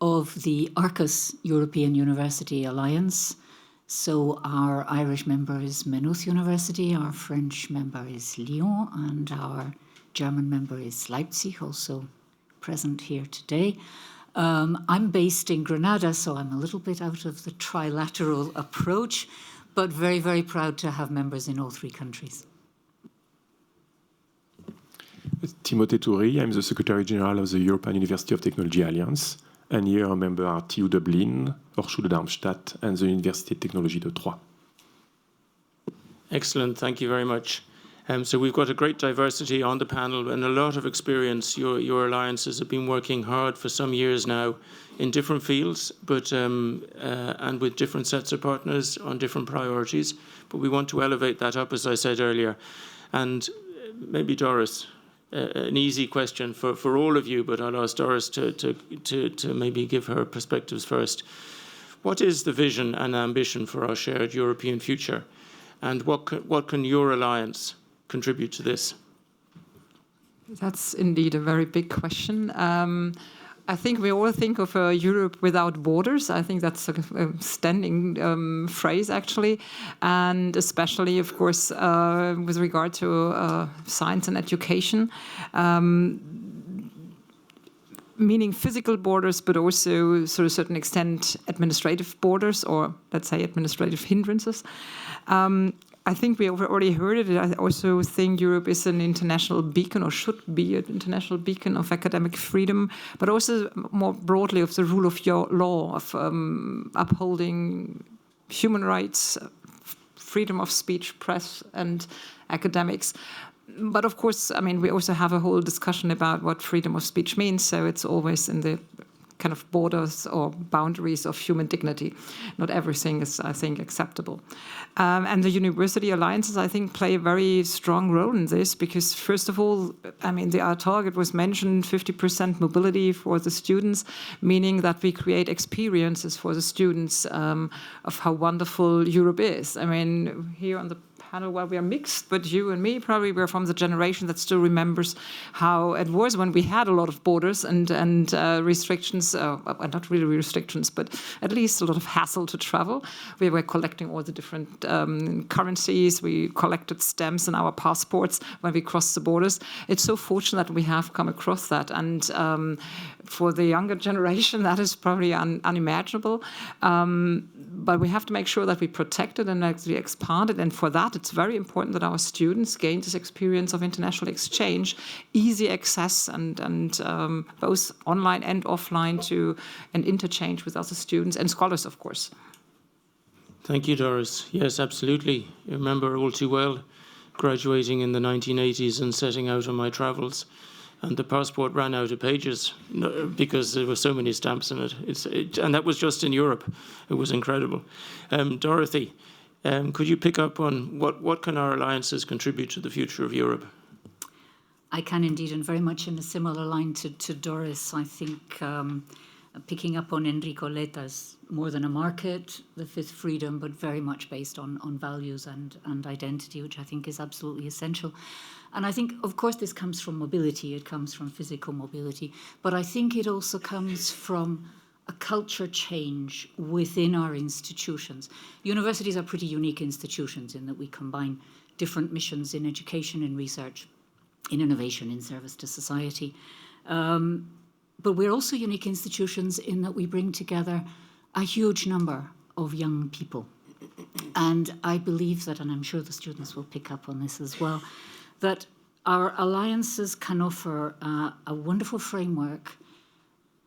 of the ARCUS European University Alliance. So our Irish member is Maynooth University, our French member is Lyon, and our German member is Leipzig, also present here today. I'm based in Granada, so I'm a little bit out of the trilateral approach, but very, very proud to have members in all three countries. Timothée Toury, I'm the Secretary General of the European University of Technology Alliance, and here a member are TU Dublin, Hochschule Darmstadt, and the Université de Technologie de Troyes. Excellent, thank you very much. So we've got a great diversity on the panel and a lot of experience. Your alliances have been working hard for some years now in different fields, but and with different sets of partners on different priorities. But we want to elevate that up, as I said earlier. And maybe Doris, an easy question for all of you, but I'll ask Doris to maybe give her perspectives first. What is the vision and ambition for our shared European future? And what can your alliance contribute to this? That's indeed a very big question. I think we all think of a Europe without borders. I think that's a standing phrase, actually, and especially, of course, with regard to science and education, meaning physical borders, but also, to a certain extent, administrative borders, or let's say administrative hindrances. I think we already heard it. I also think Europe is an international beacon, or should be an international beacon of academic freedom, but also more broadly of the rule of law, of upholding human rights, freedom of speech, press, and academics. But of course, I mean, we also have a whole discussion about what freedom of speech means, so it's always in the kind of borders or boundaries of human dignity. Not everything is, I think, acceptable. And the university alliances, I think, play a very strong role in this because, first of all, I mean, our target was mentioned, 50% mobility for the students, meaning that we create experiences for the students of how wonderful Europe is. I mean, here on the panel, well, we are mixed, but you and me probably were from the generation that still remembers how it was when we had a lot of borders and restrictions, not really restrictions, but at least a lot of hassle to travel. We were collecting all the different currencies. We collected stamps in our passports when we crossed the borders. It's so fortunate that we have come across that. And for the younger generation, that is probably unimaginable. But we have to make sure that we protect it and actually expand it. And for that, it's very important that our students gain this experience of international exchange, easy access, and both online and offline to an interchange with other students and scholars, of course. Thank you, Doris. Yes, absolutely. I remember all too well graduating in the 1980s and setting out on my travels. And the passport ran out of pages because there were so many stamps in it. And that was just in Europe. It was incredible. Dorothy, could you pick up on what can our alliances contribute to the future of Europe? I can indeed, and very much in a similar line to Doris. I think picking up on Enrico Leta's more than a market, the fifth freedom, but very much based on values and identity, which I think is absolutely essential. And I think, of course, this comes from mobility. It comes from physical mobility. But I think it also comes from a culture change within our institutions. Universities are pretty unique institutions in that we combine different missions in education, in research, in innovation, in service to society. But we're also unique institutions in that we bring together a huge number of young people. And I believe that, and I'm sure the students will pick up on this as well, that our alliances can offer a wonderful framework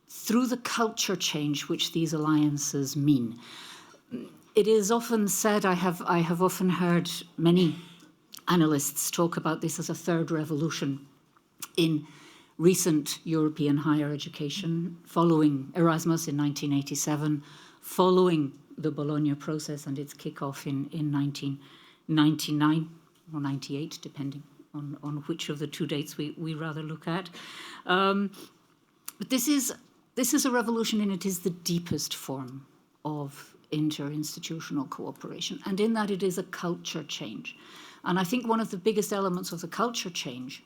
through the culture change which these alliances mean. It is often said, I have often heard many analysts talk about this as a third revolution in recent European higher education, following Erasmus in 1987, following the Bologna process and its kickoff in 1999 or 98, depending on which of the two dates we rather look at. But this is a revolution, and it is the deepest form of interinstitutional cooperation. And in that, it is a culture change. And I think one of the biggest elements of the culture change,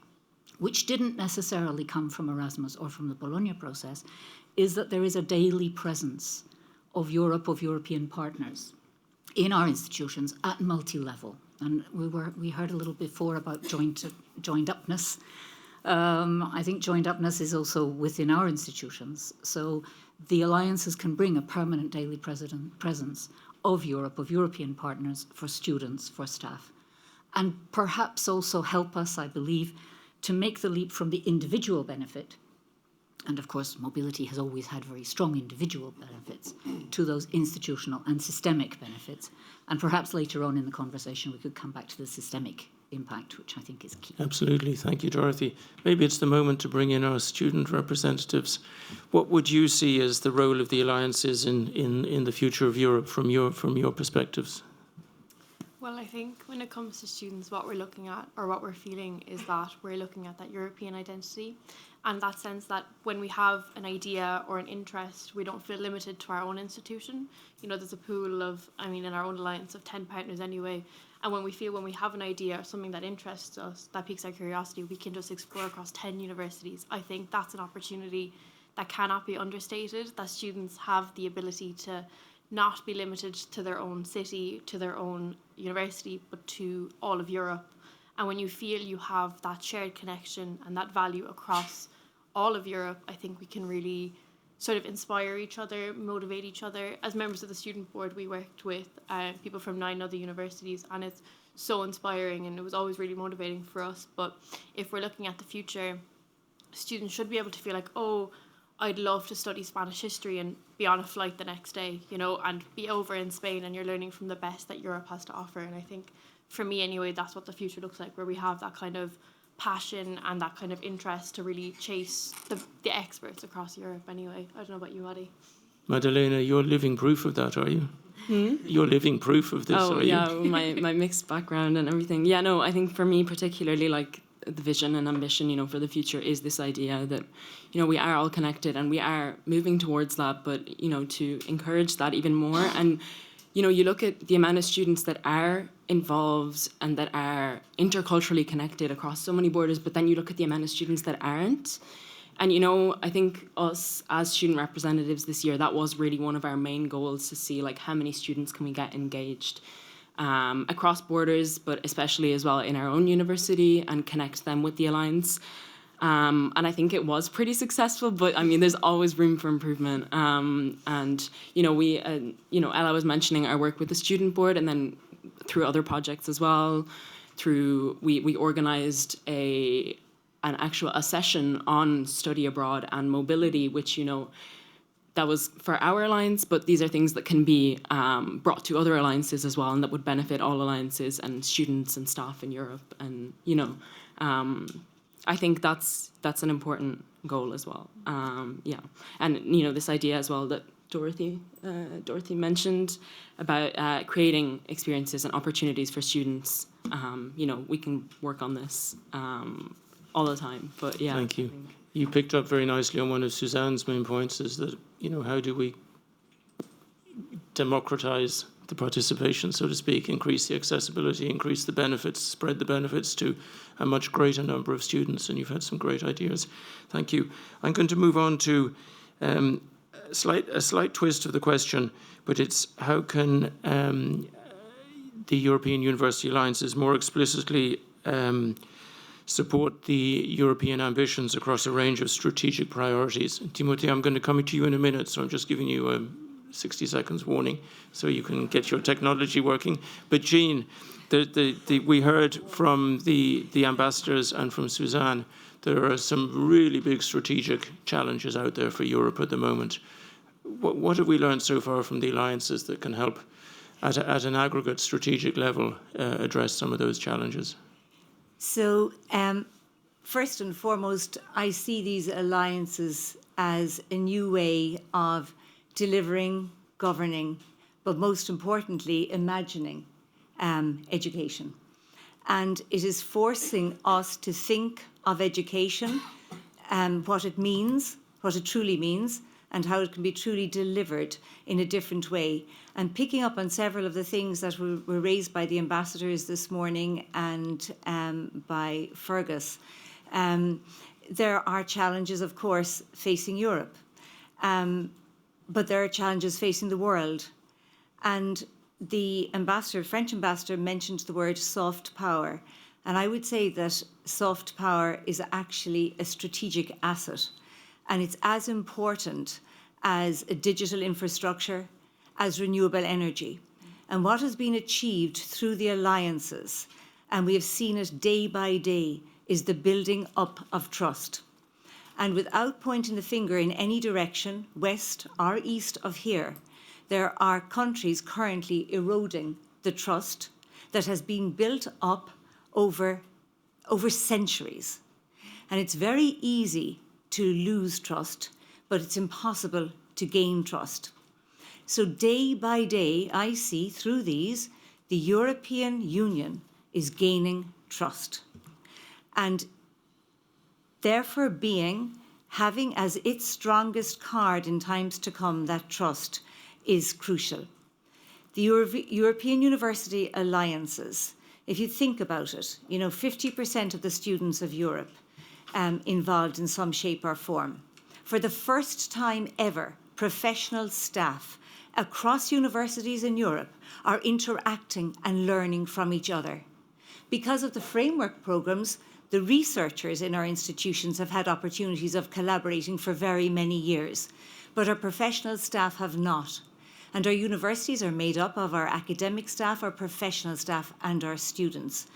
which didn't necessarily come from Erasmus or from the Bologna process, is that there is a daily presence of Europe, of European partners in our institutions at multi-level. And we heard a little before about joined upness. I think joined upness is also within our institutions. So the alliances can bring a permanent daily presence of Europe, of European partners, for students, for staff, and perhaps also help us, I believe, to make the leap from the individual benefit, and of course mobility has always had very strong individual benefits, to those institutional and systemic benefits. And perhaps later on in the conversation we could come back to the systemic impact, which I think is key. Absolutely. Thank you, Dorothy. Maybe it's the moment to bring in our student representatives. What would you see as the role of the alliances in the future of Europe from your perspectives? Well, I think when it comes to students, what we're looking at, or what we're feeling, is that we're looking at that European identity, and that sense that when we have an idea or an interest, we don't feel limited to our own institution. You know, there's a pool of, in our own alliance of 10 partners anyway, and when we have an idea or something that interests us, that piques our curiosity, we can just explore across 10 universities. I think that's an opportunity that cannot be understated, that students have the ability to not be limited to their own city, to their own university, but to all of Europe. And when you feel you have that shared connection and that value across all of Europe, I think we can really sort of inspire each other, motivate each other. As members of the student board, we worked with people from 9 other universities, and it's so inspiring, and it was always really motivating for us. But if we're looking at the future, students should be able to feel like, oh, I'd love to study Spanish history and be on a flight the next day, you know, and be over in Spain, and you're learning from the best that Europe has to offer. And I think, for me anyway, that's what the future looks like, where we have that kind of passion and that kind of interest to really chase the experts across Europe anyway. I don't know about you, Maddie. Madalena, you're living proof of that, are you? You're living proof of this, are you? Oh, yeah, my mixed background and everything. Yeah, no, I think for me particularly, like, the vision and ambition, you know, for the future is this idea that, you know, we are all connected and we are moving towards that, but, you know, to encourage that even more. And, you know, you look at the amount of students that are involved and that are interculturally connected across so many borders, but then you look at the amount of students that aren't. And, you know, I think us as student representatives this year, that was really one of our main goals, to see, like, how many students can we get engaged across borders, but especially as well in our own university, and connect them with the Alliance. And I think it was pretty successful, but I mean, there's always room for improvement. And, you know, Ella was mentioning our work with the student board, and then through other projects as well, we organized a session on study abroad and mobility, which, you know, that was for our alliance, but these are things that can be brought to other alliances as well, and that would benefit all alliances and students and staff in Europe. And, you know, I think that's an important goal as well. Yeah, and, you know, this idea as well that Dorothy mentioned about creating experiences and opportunities for students. You know, we can work on this all the time, but yeah. Thank you. You picked up very nicely on one of Suzanne's main points, is that, you know, how do we democratize the participation, so to speak, increase the accessibility, increase the benefits, spread the benefits to a much greater number of students, and you've had some great ideas. Thank you. I'm going to move on to a slight twist of the question, but it's how can the European University Alliances more explicitly support the European ambitions across a range of strategic priorities. Timothy, I'm going to come to you in a minute, so I'm just giving you a 60 seconds warning so you can get your technology working. But Jean, we heard from the ambassadors and from Suzanne, there are some really big strategic challenges out there for Europe at the moment. What have we learned so far from the alliances that can help at an aggregate strategic level address some of those challenges? So, first and foremost, I see these alliances as a new way of delivering, governing, but most importantly, imagining education. And it is forcing us to think of education, what it means, what it truly means, and how it can be truly delivered in a different way. And picking up on several of the things that were raised by the ambassadors this morning and by Fergus, there are challenges, of course, facing Europe, but there are challenges facing the world. And the French ambassador mentioned the word soft power. And I would say that soft power is actually a strategic asset. And it's as important as a digital infrastructure, as renewable energy. And what has been achieved through the alliances, and we have seen it day by day, is the building up of trust. And without pointing the finger in any direction, west or east of here, there are countries currently eroding the trust that has been built up over centuries. And it's very easy to lose trust, but it's impossible to gain trust. So day by day, I see through these, the European Union is gaining trust. And therefore having as its strongest card in times to come, that trust is crucial. The European University Alliances, if you think about it, 50% of the students of Europe involved in some shape or form. For the first time ever, professional staff across universities in Europe are interacting and learning from each other. Because of the framework programs, the researchers in our institutions have had opportunities of collaborating for very many years, but our professional staff have not. And our universities are made up of our academic staff, our professional staff, and our students.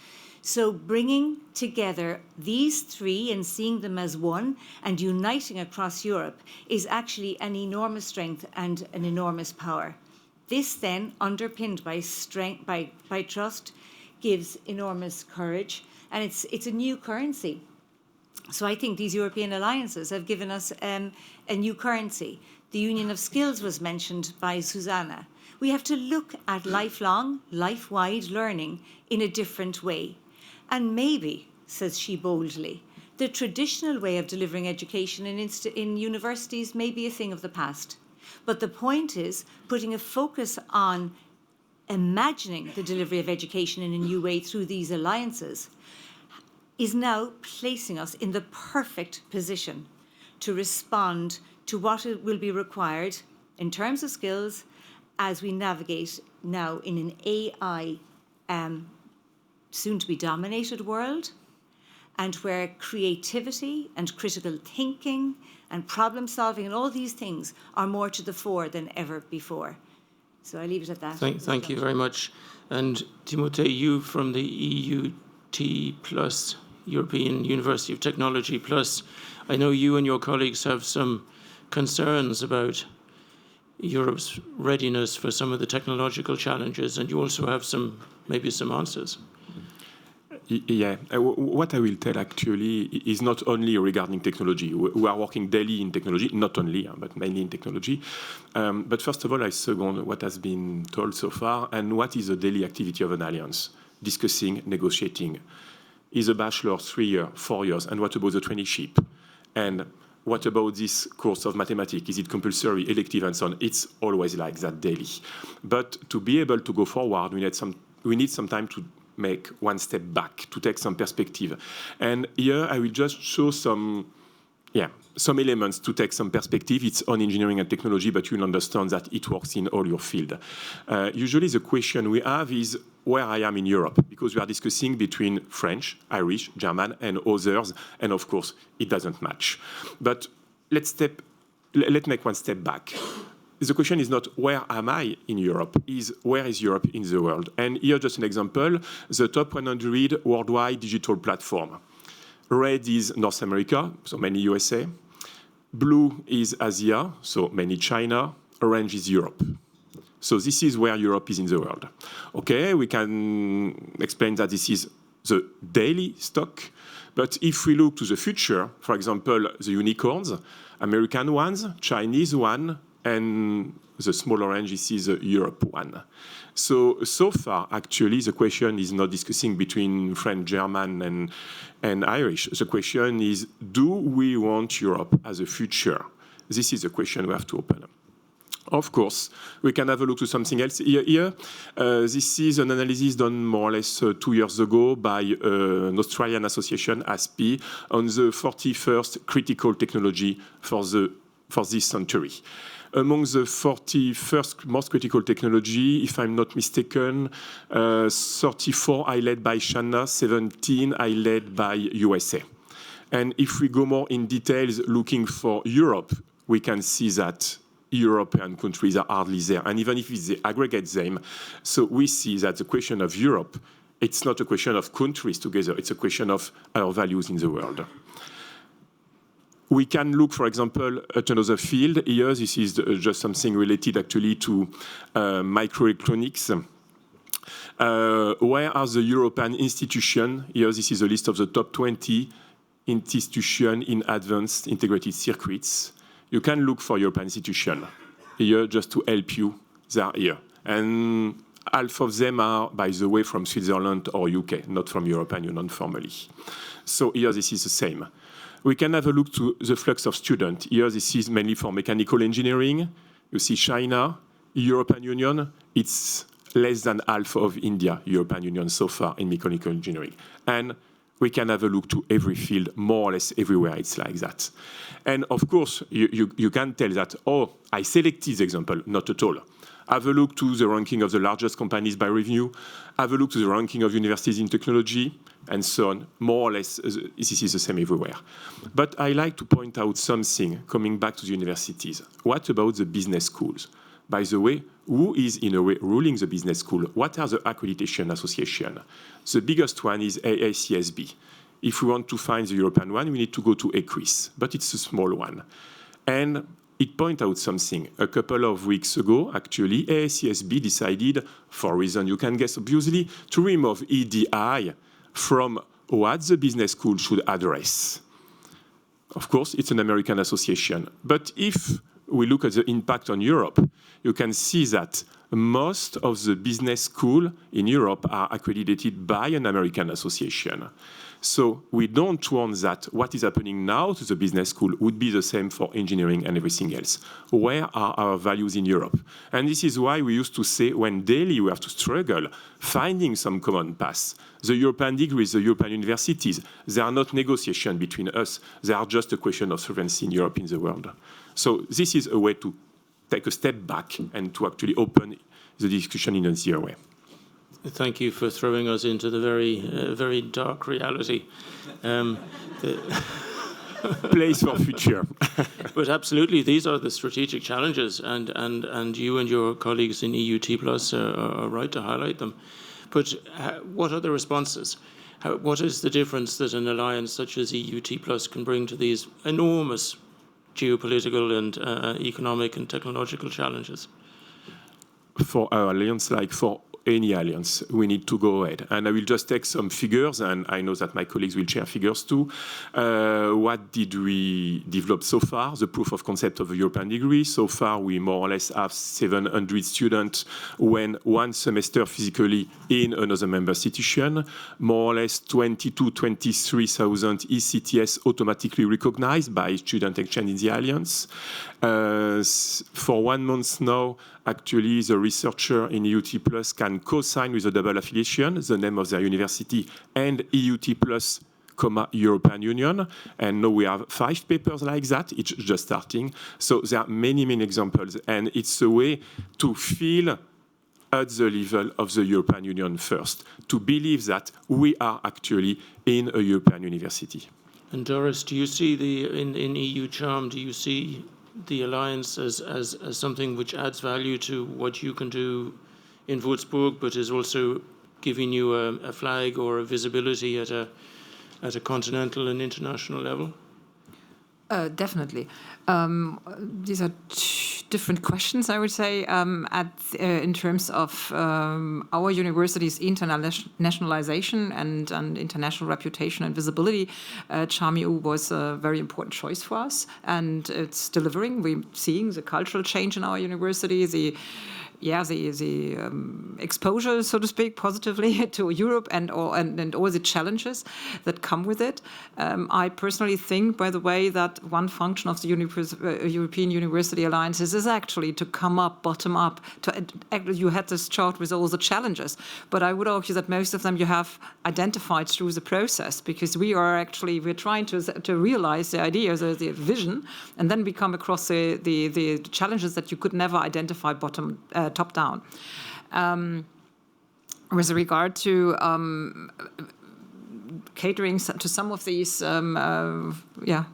So bringing together these three and seeing them as one and uniting across Europe is actually an enormous strength and an enormous power. This then, underpinned by trust, gives enormous courage and it's a new currency. So I think these European alliances have given us a new currency. The Union of Skills was mentioned by Susanna. We have to look at lifelong, life-wide learning in a different way. And maybe, says she boldly, the traditional way of delivering education in universities may be a thing of the past. But the point is putting a focus on imagining the delivery of education in a new way through these alliances is now placing us in the perfect position to respond to what will be required in terms of skills as we navigate now in an AI soon-to-be dominated world, and where creativity and critical thinking and problem solving and all these things are more to the fore than ever before. So I leave it at that. Thank you very much. And Timothée, you from the EUT Plus, European University of Technology Plus, I know you and your colleagues have some concerns about Europe's readiness for some of the technological challenges, and you also have maybe some answers. Yeah, what I will tell actually is not only regarding technology. We are working daily in technology, not only, but mainly in technology. But first of all, I second what has been told so far, and what is the daily activity of an alliance? Discussing, negotiating. Is a bachelor 3 years, 4 years, and what about the traineeship? And what about this course of mathematics? Is it compulsory, elective, and so on? It's always like that daily. But to be able to go forward, we need some time to make one step back, to take some perspective. And here I will just show some elements to take some perspective. It's on engineering and technology, but you'll understand that it works in all your field. Usually the question we have is where I am in Europe, because we are discussing between French, Irish, German, and others, and of course it doesn't match. But let's make one step back. The question is not where am I in Europe, is where is Europe in the world? And here just an example, the top 100 worldwide digital platform. Red is North America, so mainly USA. Blue is Asia, so mainly China. Orange is Europe. So this is where Europe is in the world. Okay, we can explain that this is the daily stock, but if we look to the future, for example, the unicorns, American ones, Chinese one, and the small orange, this is a Europe one. So far, actually, the question is not discussing between French, German, and Irish. The question is, do we want Europe as a future? This is the question we have to open up. Of course, we can have a look to something else here. This is an analysis done more or less 2 years ago by an Australian association, ASPI, on the 41st critical technology for this century. Among the 41st most critical technology, if I'm not mistaken, 34 are led by China, 17 are led by USA. And if we go more in details looking for Europe, we can see that European countries are hardly there. And even if they aggregate them, so we see that the question of Europe, it's not a question of countries together, it's a question of our values in the world. We can look, for example, at another field. Here, this is just something related actually to microelectronics. Where are the European institutions? Here, this is a list of the top 20 institutions in advanced integrated circuits. You can look for European institutions. Here, just to help you, they are here. And half of them are, by the way, from Switzerland or UK, not from European Union formally. So here, this is the same. We can have a look to the flux of students. Here, this is mainly for mechanical engineering. You see China, European Union. It's less than half of India, European Union so far in mechanical engineering. And we can have a look to every field, more or less everywhere it's like that. And of course, you can tell that, oh, I selected this example, not at all. Have a look to the ranking of the largest companies by revenue, have a look to the ranking of universities in technology, and so on. More or less, this is the same everywhere. But I like to point out something, coming back to the universities. What about the business schools? By the way, who is, in a way, ruling the business school? What are the accreditation associations? The biggest one is AACSB. If we want to find the European one, we need to go to EQUIS, but it's a small one. And it points out something. A couple of weeks ago, actually, AACSB decided, for a reason you can guess, obviously, to remove EDI from what the business school should address. Of course, it's an American association. But if we look at the impact on Europe, you can see that most of the business schools in Europe are accredited by an American association. So we don't want that what is happening now to the business school would be the same for engineering and everything else. Where are our values in Europe? And this is why we used to say when daily we have to struggle finding some common paths. The European degrees, the European universities, they are not negotiation between us. They are just a question of sovereignty in Europe, in the world. So this is a way to take a step back and to actually open the discussion in a zero way. Thank you for throwing us into the very dark reality. Place for future. But absolutely, these are the strategic challenges, and you and your colleagues in EUT Plus are right to highlight them. But what are the responses? What is the difference that an alliance such as EUT Plus can bring to these enormous geopolitical and economic and technological challenges? For our alliance, like for any alliance, we need to go ahead. And I will just take some figures, and I know that my colleagues will share figures too. What did we develop so far? The proof of concept of a European degree. So far, we more or less have 700 students when one semester physically in another member institution. More or less 23,000 ECTS automatically recognized by student exchange in the alliance. For 1 month now, actually, the researcher in EUT Plus can co-sign with a double affiliation, the name of their university, and EUT Plus, European Union. And now we have 5 papers like that. It's just starting. So there are many, many examples. And it's a way to feel at the level of the European Union first, to believe that we are actually in a European university. And Doris, do you see in EU Charm, do you see the alliance as something which adds value to what you can do in Würzburg, but is also giving you a flag or a visibility at a continental and international level? Definitely. These are different questions, I would say, in terms of our university's internationalization and international reputation and visibility. CHARM-EU was a very important choice for us, and it's delivering. We're seeing the cultural change in our university, the exposure, so to speak, positively to Europe and all the challenges that come with it. I personally think, by the way, that one function of the European University Alliances is actually to come up, bottom up. You had this chart with all the challenges, but I would argue that most of them you have identified through the process, because we're trying to realize the ideas, the vision, and then we come across the challenges that you could never identify top down. With regard to catering to some of these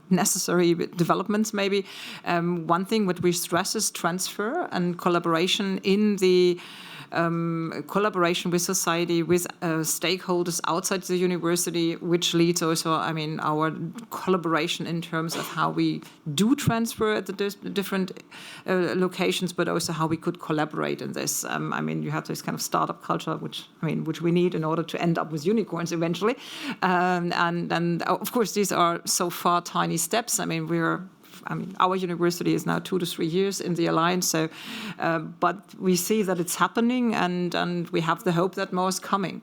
necessary developments, maybe one thing what we stress is transfer and collaboration in the collaboration with society, with stakeholders outside the university, which leads also, our collaboration in terms of how we do transfer at the different locations, but also how we could collaborate in this. You have this kind of startup culture, which we need in order to end up with unicorns eventually. And of course, these are so far tiny steps. Our university is now 2 to 3 years in the alliance, so but we see that it's happening, and we have the hope that more is coming.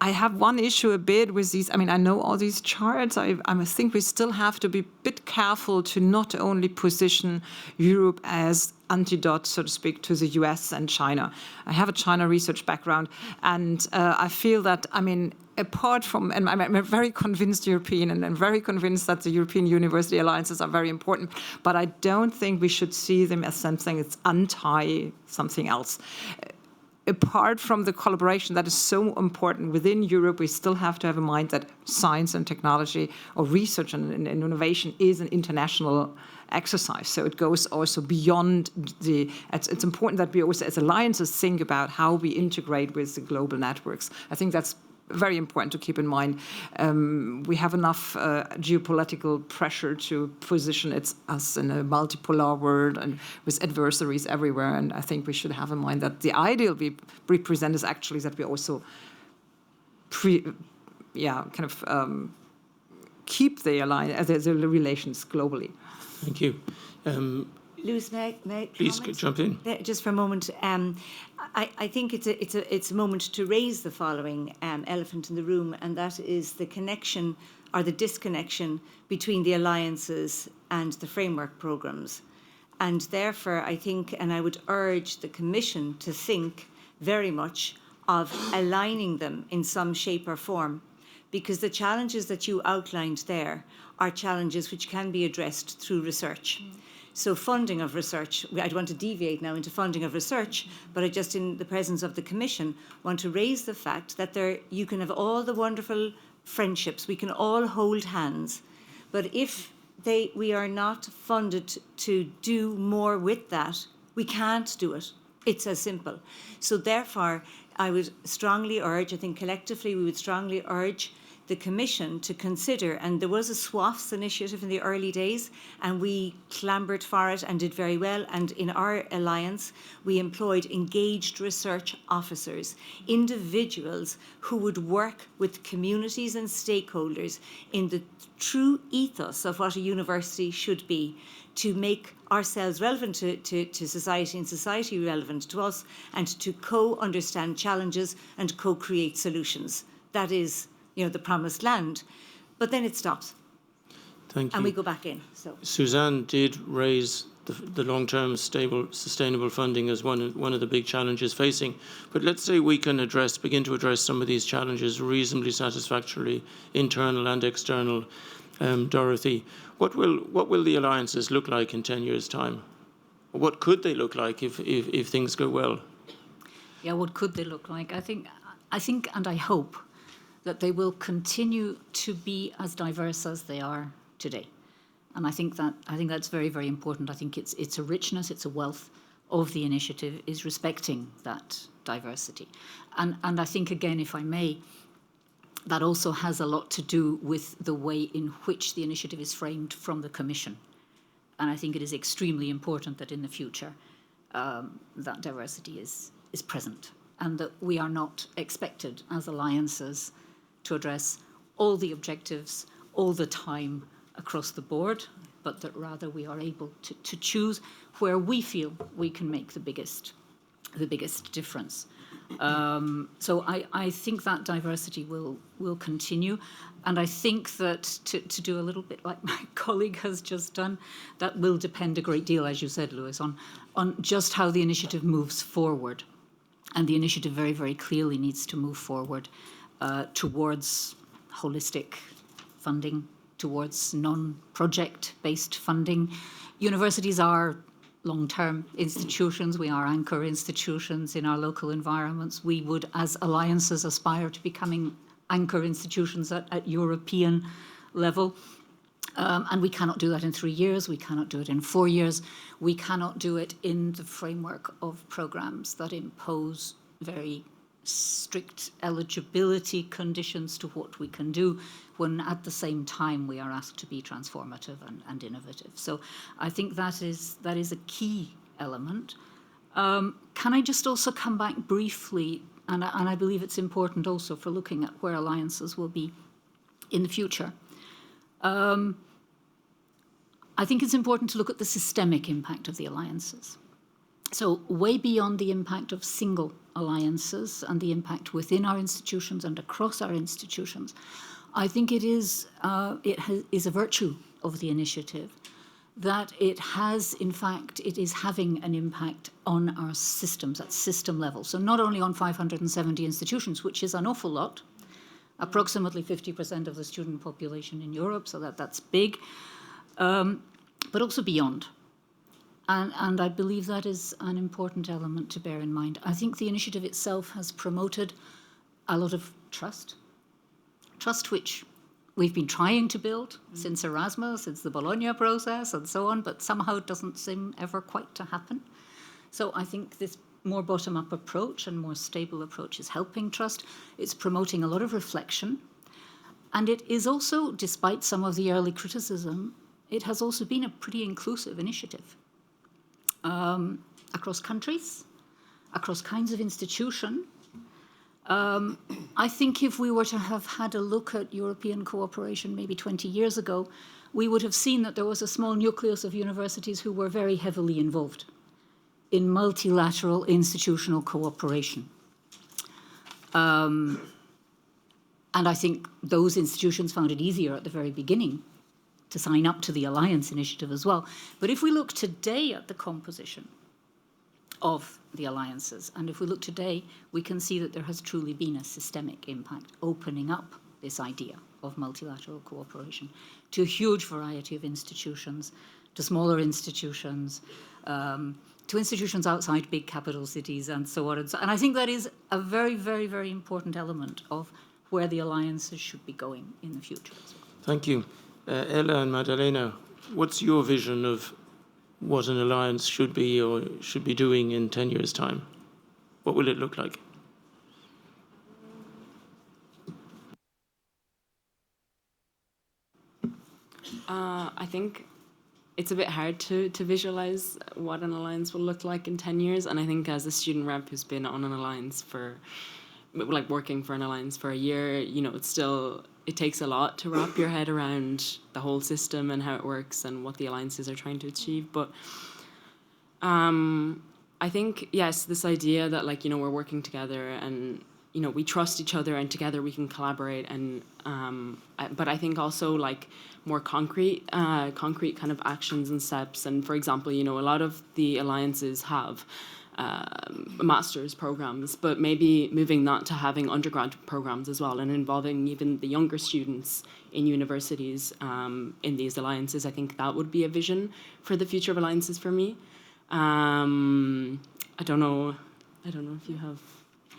I have one issue a bit with these. I know all these charts. I think we still have to be a bit careful to not only position Europe as antidote, so to speak, to the US and China. I have a China research background, and I feel that, apart from, and I'm a very convinced European, and I'm very convinced that the European University Alliances are very important, but I don't think we should see them as something that's something else. Apart from the collaboration that is so important within Europe, we still have to have in mind that science and technology, or research and innovation, is an international exercise. So it goes also beyond it's important that we also, as alliances, think about how we integrate with the global networks. I think that's very important to keep in mind. We have enough geopolitical pressure to position us in a multipolar world and with adversaries everywhere. And I think we should have in mind that the ideal we represent is actually that we also keep the relations globally. Thank you. Lewis, may I Please comment? jump in. Just for a moment. I think it's a moment to raise the following elephant in the room, and that is the connection or the disconnection between the alliances and the framework programmes. And therefore, I think, and I would urge the Commission to think very much of aligning them in some shape or form, because the challenges that you outlined there are challenges which can be addressed through research. So funding of research, I don't want to deviate now into funding of research, but I just, in the presence of the Commission, want to raise the fact that you can have all the wonderful friendships, we can all hold hands, but if we are not funded to do more with that, we can't do it. It's as simple. So therefore, I would strongly urge, I think collectively we would strongly urge the Commission to consider, and there was a SWAFS initiative in the early days, and we clambered for it and did very well. And in our alliance, we employed engaged research officers, individuals who would work with communities and stakeholders in the true ethos of what a university should be, to make ourselves relevant to society and society relevant to us, and to co-understand challenges and co-create solutions. That is, the promised land. But then it stops. Thank you. And we go back in. So Suzanne did raise the long-term, stable, sustainable funding as one of the big challenges facing. But let's say we can begin to address some of these challenges reasonably satisfactorily, internal and external. Dorothy, what will the alliances look like in 10 years' time? What could they look like if things go well? Yeah, what could they look like? I think, and I hope that they will continue to be as diverse as they are today. And I think that's very, very important. I think it's a richness, it's a wealth of the initiative is respecting that diversity. And I think, again, if I may, that also has a lot to do with the way in which the initiative is framed from the Commission. And I think it is extremely important that in the future that diversity is present, and that we are not expected as alliances to address all the objectives all the time across the board, but that rather we are able to choose where we feel we can make the biggest difference. So I think that diversity will continue, and I think that to do a little bit like my colleague has just done, that will depend a great deal, as you said, Lewis, on just how the initiative moves forward. And the initiative very, very clearly needs to move forward towards holistic funding, towards non-project-based funding. Universities are long-term institutions. We are anchor institutions in our local environments. We would, as alliances, aspire to becoming anchor institutions at European level. And we cannot do that in 3 years. We cannot do it in 4 years. We cannot do it in the framework of programs that impose very strict eligibility conditions to what we can do, when at the same time we are asked to be transformative and innovative. So I think that is a key element. Can I just also come back briefly, and I believe it's important also for looking at where alliances will be in the future. I think it's important to look at the systemic impact of the alliances. So way beyond the impact of single alliances and the impact within our institutions and across our institutions, I think it is a virtue of the initiative that it is having an impact on our systems at system level. So not only on 570 institutions, which is an awful lot, approximately 50% of the student population in Europe, so that's big, but also beyond. And I believe that is an important element to bear in mind. I think the initiative itself has promoted a lot of trust which we've been trying to build since Erasmus, since the Bologna process and so on, but somehow it doesn't seem ever quite to happen. So I think this more bottom-up approach and more stable approach is helping trust. It's promoting a lot of reflection. And it is also, despite some of the early criticism, it has also been a pretty inclusive initiative. Across countries, across kinds of institution, I think if we were to have had a look at European cooperation maybe 20 years ago, we would have seen that there was a small nucleus of universities who were very heavily involved in multilateral institutional cooperation. And I think those institutions found it easier at the very beginning to sign up to the Alliance initiative as well. But if we look today at the composition of the alliances, and if we look today, we can see that there has truly been a systemic impact, opening up this idea of multilateral cooperation to a huge variety of institutions, to smaller institutions, to institutions outside big capital cities, and so on. And I think that is a very, very, very important element of where the alliances should be going in the future as well. Thank you. Ella and Madalena, what's your vision of what an alliance should be or should be doing in 10 years' time? What will it look like? I think it's a bit hard to visualize what an alliance will look like in 10 years. And I think as a student rep who's been on an alliance for, like working for an alliance for a year, you know, it takes a lot to wrap your head around the whole system and how it works and what the alliances are trying to achieve. But I think, yes, this idea that, like, you know, we're working together and, you know, we trust each other and together we can collaborate. And but I think also, like, more concrete kind of actions and steps. And for example, you know, a lot of the alliances have master's programs, but maybe moving that to having undergraduate programs as well and involving even the younger students in universities in these alliances. I think that would be a vision for the future of alliances for me. I don't know if you have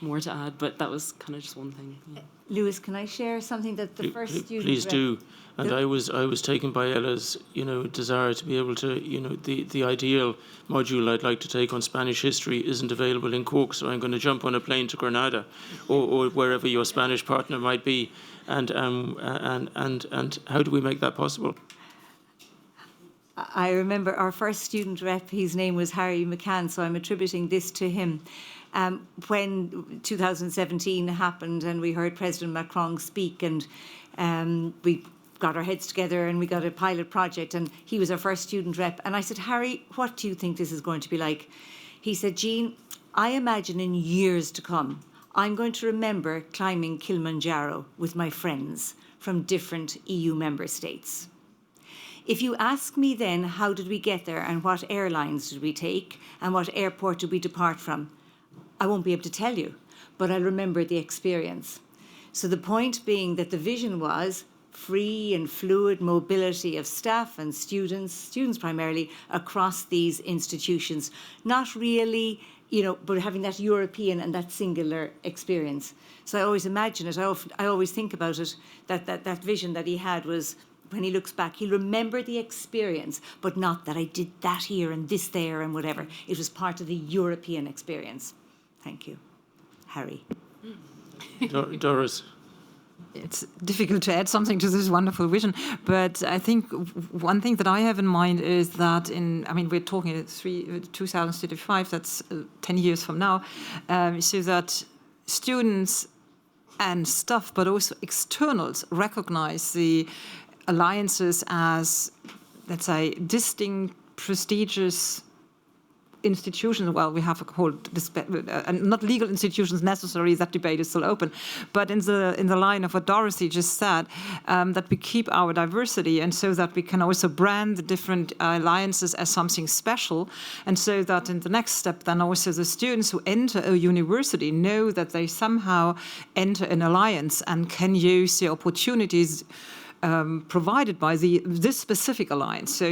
more to add, but that was kind of just one thing. Yeah. Lewis, can I share something that the first student... Please do. And I was taken by Ella's, you know, desire to be able to, you know, the ideal module I'd like to take on Spanish history isn't available in Cork, so I'm going to jump on a plane to Granada or wherever your Spanish partner might be. And how do we make that possible? I remember our first student rep, his name was Harry McCann, so I'm attributing this to him. When 2017 happened and we heard President Macron speak, and we got our heads together and we got a pilot project, and he was our first student rep. And I said, Harry, what do you think this is going to be like? He said, Jean, I imagine in years to come, I'm going to remember climbing Kilimanjaro with my friends from different EU member states. If you ask me then, how did we get there and what airlines did we take and what airport did we depart from, I won't be able to tell you, but I'll remember the experience. So the point being that the vision was free and fluid mobility of staff and students primarily, across these institutions, not really, you know, but having that European and that singular experience. So I always imagine it, I always think about it, that vision that he had was, when he looks back, he'll remember the experience, but not that I did that here and this there and whatever. It was part of the European experience. Thank you. Harry. Doris. It's difficult to add something to this wonderful vision, but I think one thing that I have in mind is that we're talking 2035, that's 10 years from now, so that students and staff, but also externals, recognize the alliances as, let's say, distinct, prestigious institutions. Well, we have a whole not legal institutions necessarily. That debate is still open, but in the line of what Dorothy just said, that we keep our diversity, and so that we can also brand the different alliances as something special, and so that in the next step, then also the students who enter a university know that they somehow enter an alliance and can use the opportunities provided by this specific alliance. So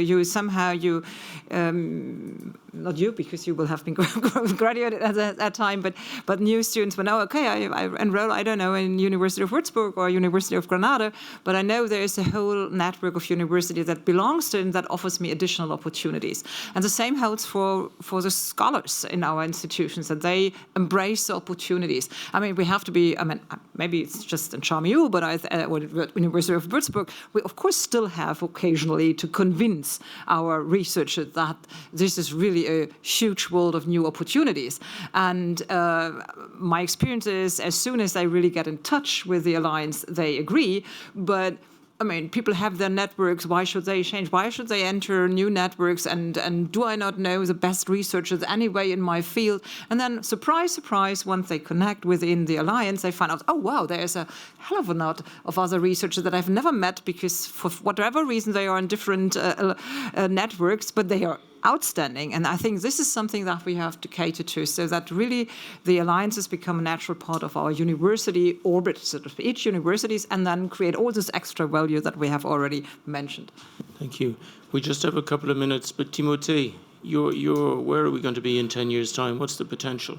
not you, because you will have been graduated at that time, but new students will know, okay, I enroll, I don't know, in University of Würzburg or University of Granada, but I know there is a whole network of universities that belongs to and that offers me additional opportunities. And the same holds for the scholars in our institutions, that they embrace the opportunities. I mean, we have to be, maybe it's just in CharmU, but University of Würzburg, work. We, of course, still have occasionally to convince our researchers that this is really a huge world of new opportunities. And my experience is, as soon as they really get in touch with the alliance, they agree. But I mean, people have their networks. Why should they change? Why should they enter new networks? And do I not know the best researchers anyway in my field? And then, surprise, surprise, once they connect within the alliance, they find out, oh, wow, there's a hell of a lot of other researchers that I've never met because for whatever reason they are in different networks, but they are outstanding. And I think this is something that we have to cater to, so that really the alliances become a natural part of our university orbit, sort of each universities, and then create all this extra value that we have already mentioned. Thank you. We just have a couple of minutes, but Timothée, where are we going to be in 10 years' time? What's the potential?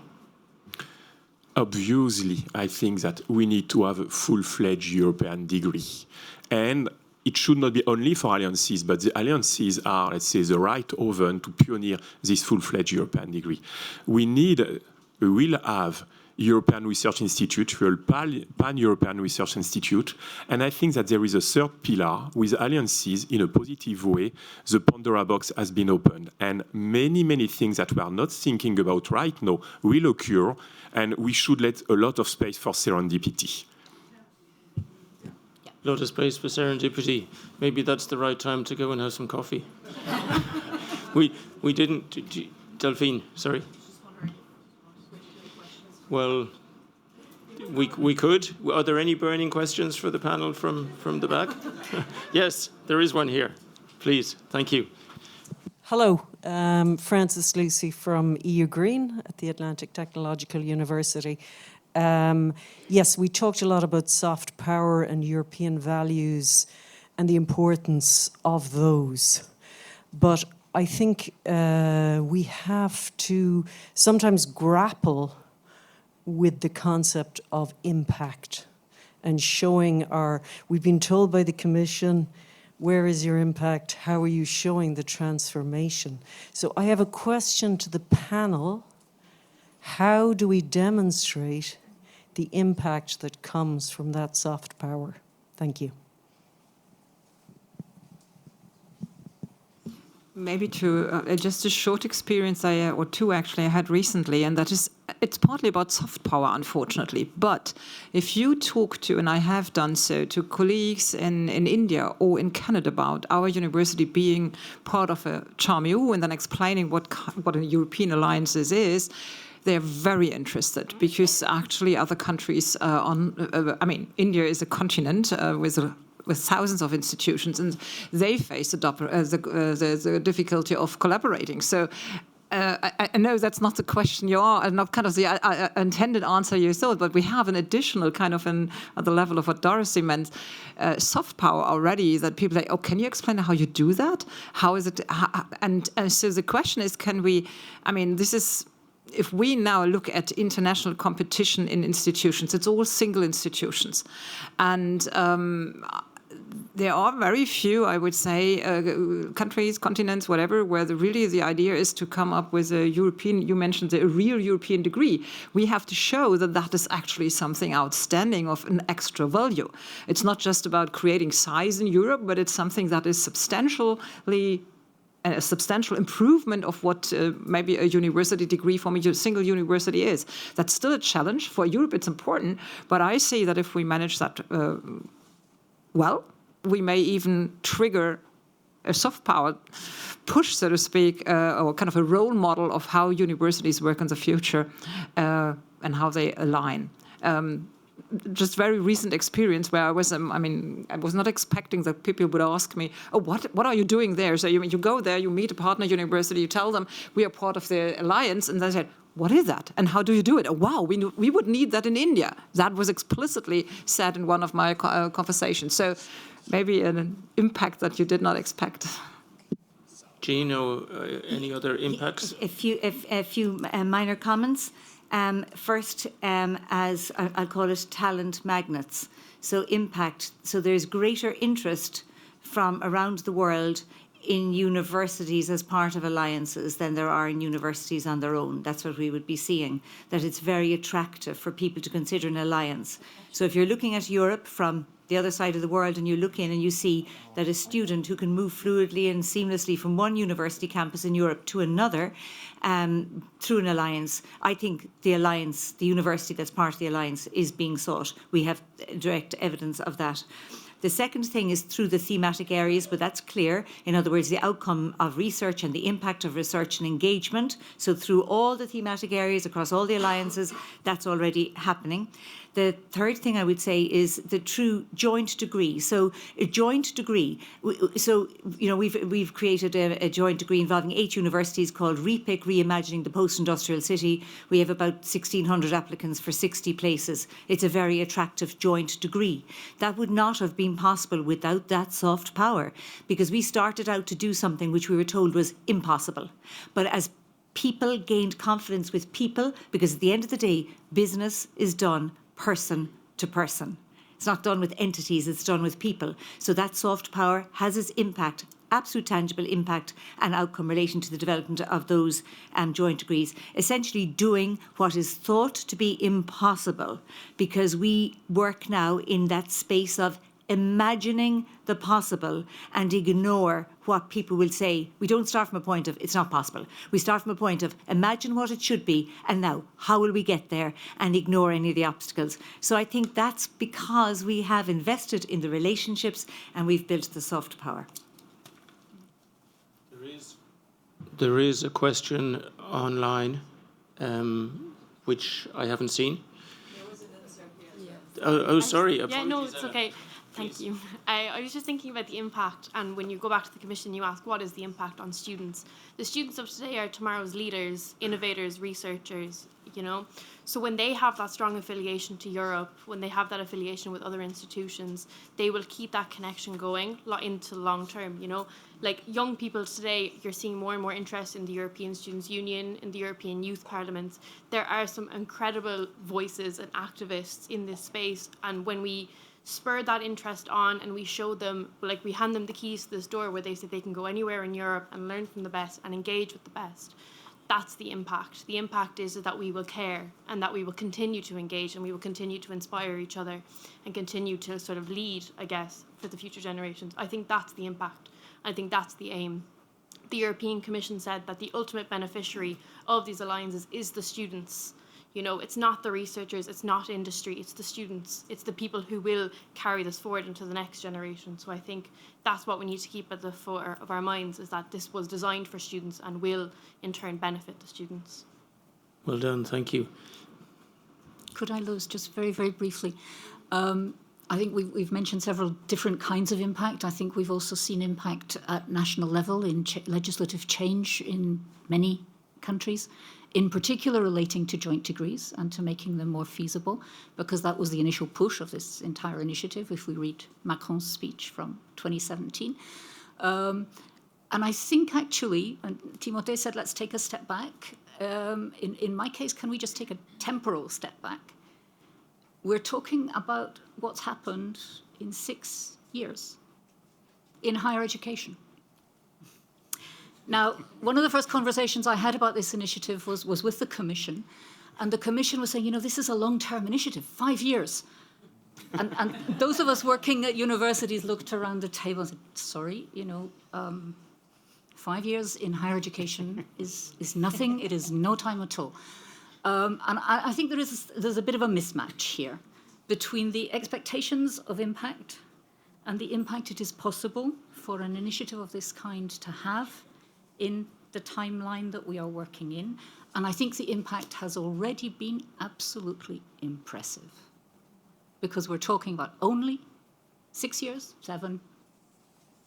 Obviously, I think that we need to have a full-fledged European degree. And it should not be only for alliances, but the alliances are, let's say, the right oven to pioneer this full-fledged European degree. We will have European Research Institute, pan-European Research Institute, and I think that there is a third pillar with alliances in a positive way. The Pandora box has been opened, and many, many things that we are not thinking about right now will occur, and we should let a lot of space for serendipity. A lot of space for serendipity. Maybe that's the right time to go and have some coffee. we didn't... Delphine, sorry. Well, we could. Are there any burning questions for the panel from the back? Yes, there is one here. Please, thank you. Hello, Frances Lucy from EU Green at the Atlantic Technological University. Yes, we talked a lot about soft power and European values and the importance of those. But I think we have to sometimes grapple with the concept of impact and showing we've been told by the Commission, where is your impact? How are you showing the transformation? So I have a question to the panel. How do we demonstrate the impact that comes from that soft power? Thank you. Maybe just a short experience or two actually I had recently, and that is, it's partly about soft power, unfortunately. But if you talk to, and I have done so, to colleagues in India or in Canada about our university being part of a CHARMU and then explaining what a European alliance is, they're very interested, because actually other countries India is a continent with thousands of institutions, and they face the difficulty of collaborating. So I know that's not the question you are, not kind of the intended answer you thought, but we have an additional kind of at the level of what Dorothy meant, soft power already, that people say, oh, can you explain how you do that? How is it? And so the question is, if we now look at international competition in institutions, it's all single institutions. And there are very few, I would say, countries, continents, whatever, where really the idea is to come up with a European, you mentioned a real European degree. We have to show that that is actually something outstanding of an extra value. It's not just about creating size in Europe, but it's something that is a substantial improvement of what maybe a university degree from a single university is. That's still a challenge. For Europe, it's important, but I see that if we manage that well, we may even trigger a soft power push, so to speak, or kind of a role model of how universities work in the future and how they align. Just very recent experience where I was not expecting that people would ask me, oh, what are you doing there? So you go there, you meet a partner university, you tell them we are part of the alliance, and they said, what is that? And how do you do it? Oh, wow, we would need that in India. That was explicitly said in one of my conversations. So maybe an impact that you did not expect. Jean, any other impacts? A few minor comments. First, as I'll call it, talent magnets. So impact. So there's greater interest from around the world in universities as part of alliances than there are in universities on their own. That's what we would be seeing, that it's very attractive for people to consider an alliance. So if you're looking at Europe from the other side of the world and you look in and you see that a student who can move fluidly and seamlessly from one university campus in Europe to another through an alliance, I think the alliance, the university that's part of the alliance, is being sought. We have direct evidence of that. The second thing is through the thematic areas, but that's clear. In other words, the outcome of research and the impact of research and engagement. So through all the thematic areas across all the alliances, that's already happening. The third thing I would say is the true joint degree. So a joint degree. We've created a joint degree involving 8 universities called REPIC, Reimagining the Post-Industrial City. We have about 1,600 applicants for 60 places. It's a very attractive joint degree. That would not have been possible without that soft power, because we started out to do something which we were told was impossible. But as people gained confidence with people, because at the end of the day, business is done person to person. It's not done with entities, it's done with people. So that soft power has its impact, absolute tangible impact and outcome relation to the development of those joint degrees, essentially doing what is thought to be impossible, because we work now in that space of imagining the possible and ignore what people will say. We don't start from a point of it's not possible. We start from a point of imagine what it should be and now how will we get there, and ignore any of the obstacles. So I think that's because we have invested in the relationships and we've built the soft power. There is a question online which I haven't seen. Oh, sorry. Yeah, no, it's okay. Thank you. I was just thinking about the impact, and when you go back to the Commission, you ask, what is the impact on students? The students of today are tomorrow's leaders, innovators, researchers, you know? So when they have that strong affiliation to Europe, when they have that affiliation with other institutions, they will keep that connection going into the long term, you know? Like young people today, you're seeing more and more interest in the European Students' Union, in the European Youth Parliament. There are some incredible voices and activists in this space, and when we spur that interest on and we show them, like we hand them the keys to this door where they say they can go anywhere in Europe and learn from the best and engage with the best, that's the impact. The impact is that we will care and that we will continue to engage and we will continue to inspire each other and continue to sort of lead, I guess, for the future generations. I think that's the impact. I think that's the aim. The European Commission said that the ultimate beneficiary of these alliances is the students. You know, it's not the researchers, it's not industry, it's the students, it's the people who will carry this forward into the next generation. So I think that's what we need to keep at the fore of our minds, is that this was designed for students and will in turn benefit the students. Well done, thank you. Could I, Luz, just very, very briefly? I think we've mentioned several different kinds of impact. I think we've also seen impact at national level in legislative change in many countries, in particular relating to joint degrees and to making them more feasible, because that was the initial push of this entire initiative, if we read Macron's speech from 2017. And I think actually, and Timothée said, let's take a step back. In my case, can we just take a temporal step back? We're talking about what's happened in 6 years in higher education. Now, one of the first conversations I had about this initiative was with the Commission, and the Commission was saying, you know, this is a long-term initiative, 5 years. And those of us working at universities looked around the table and said, sorry, you know, 5 years in higher education is nothing, it is no time at all. And I think there's a bit of a mismatch here between the expectations of impact and the impact it is possible for an initiative of this kind to have in the timeline that we are working in. And I think the impact has already been absolutely impressive, because we're talking about only 6 years, 7,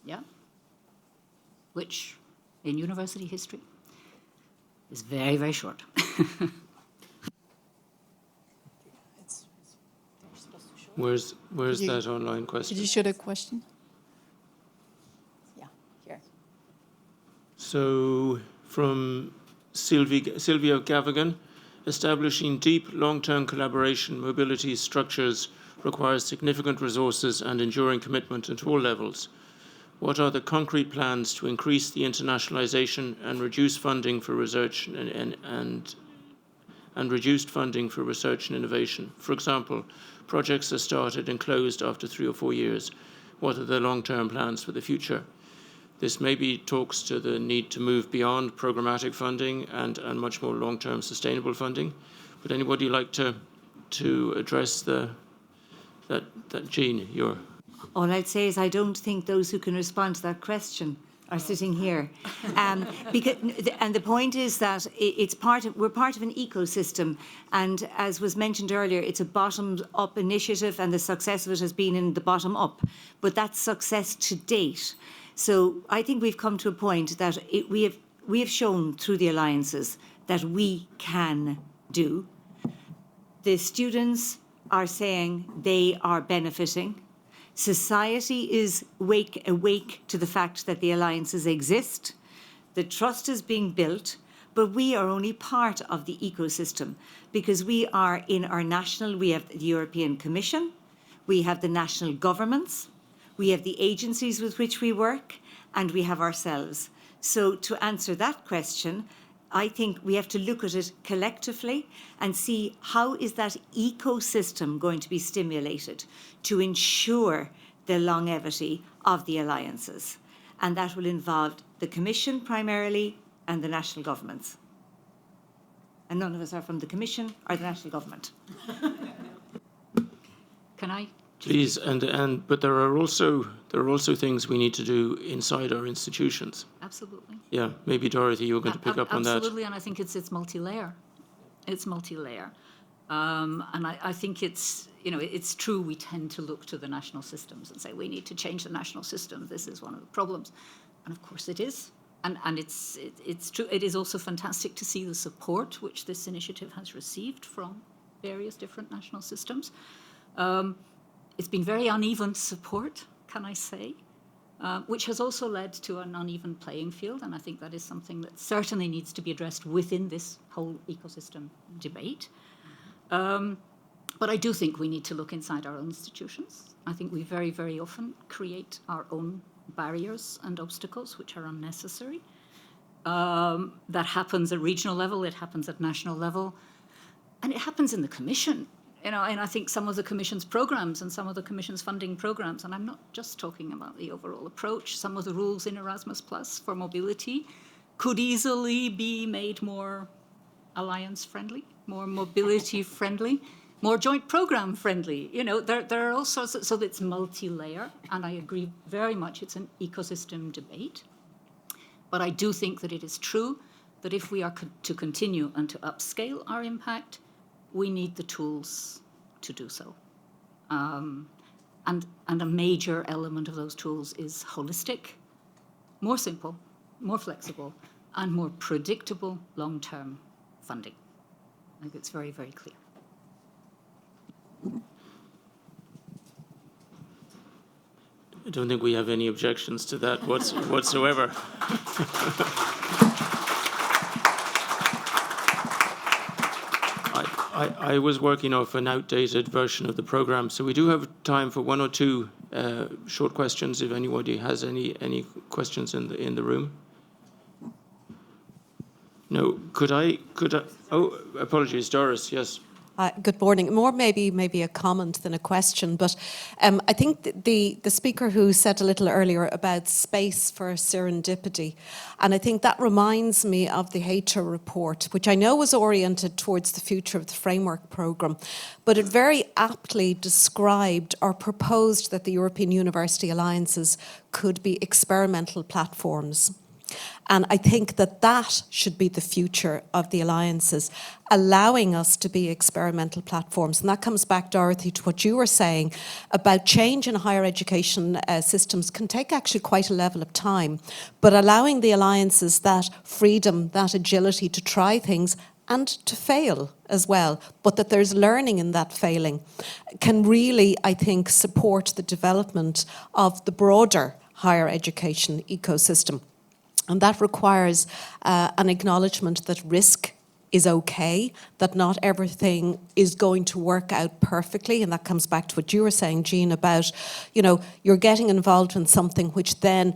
yeah, which in university history is very, very short. Where's that online question? Did you show the question? Yeah, here. So from Sylvia Gavigan, establishing deep long-term collaboration mobility structures requires significant resources and enduring commitment at all levels. what are the concrete plans to increase the internationalization and reduce funding for research and reduced funding for research and innovation? For example, projects are started and closed after 3 or 4 years. What are the long-term plans for the future? This maybe talks to the need to move beyond programmatic funding and much more long-term sustainable funding. Would anybody like to address that Jean, your... All I'd say is I don't think those who can respond to that question are sitting here. Because, and the point is that we're part of an ecosystem, and as was mentioned earlier, it's a bottom-up initiative, and the success of it has been in the bottom-up. But that's success to date. So I think we've come to a point that we have shown through the alliances that we can do. The students are saying they are benefiting. Society is awake to the fact that the alliances exist. The trust is being built, but we are only part of the ecosystem because we are in our national, we have the European Commission, we have the national governments, we have the agencies with which we work, and we have ourselves. So to answer that question, I think we have to look at it collectively and see how is that ecosystem going to be stimulated to ensure the longevity of the alliances. And that will involve the Commission primarily and the national governments. And none of us are from the Commission or the national government. Can I? Please, but there are also things we need to do inside our institutions. Absolutely. Yeah, maybe Dorothy, you're going to pick up on that. Absolutely, and I think it's multi-layer. It's multi-layer, and I think it's true. We tend to look to the national systems and say we need to change the national system. This is one of the problems, and of course it is. And it's true. It is also fantastic to see the support which this initiative has received from various different national systems. It's been very uneven support, can I say, which has also led to an uneven playing field, and I think that is something that certainly needs to be addressed within this whole ecosystem debate. But I do think we need to look inside our own institutions. I think we very, very often create our own barriers and obstacles which are unnecessary. That happens at regional level, it happens at national level, and it happens in the Commission. And I think some of the Commission's programs and some of the Commission's funding programs, and I'm not just talking about the overall approach, some of the rules in Erasmus Plus for mobility could easily be made more alliance-friendly, more mobility-friendly, more joint program friendly. There are all sorts so it's multi-layer, and I agree very much it's an ecosystem debate. But I do think that it is true that if we are to continue and to upscale our impact, we need the tools to do so. And a major element of those tools is holistic, more simple, more flexible, and more predictable long-term funding. I think it's very, very clear. I don't think we have any objections to that whatsoever. I was working off an outdated version of the program, so we do have time for 1 or 2 short questions if anybody has any questions in the room. No, could I? Oh, apologies, Doris. Yes. Good morning. More maybe a comment than a question, but I think the speaker who said a little earlier about space for serendipity, and I think that reminds me of the HATER report, which I know was oriented towards the future of the framework programme, but it very aptly described or proposed that the European University Alliances could be experimental platforms. And I think that should be the future of the alliances, allowing us to be experimental platforms. And that comes back, Dorothy, to what you were saying about change in higher education systems can take actually quite a level of time, but allowing the alliances that freedom, that agility to try things and to fail as well, but that there's learning in that failing, can really, I think, support the development of the broader higher education ecosystem. And that requires an acknowledgement that risk is okay, that not everything is going to work out perfectly. And that comes back to what you were saying, Jean, about, you're getting involved in something which then,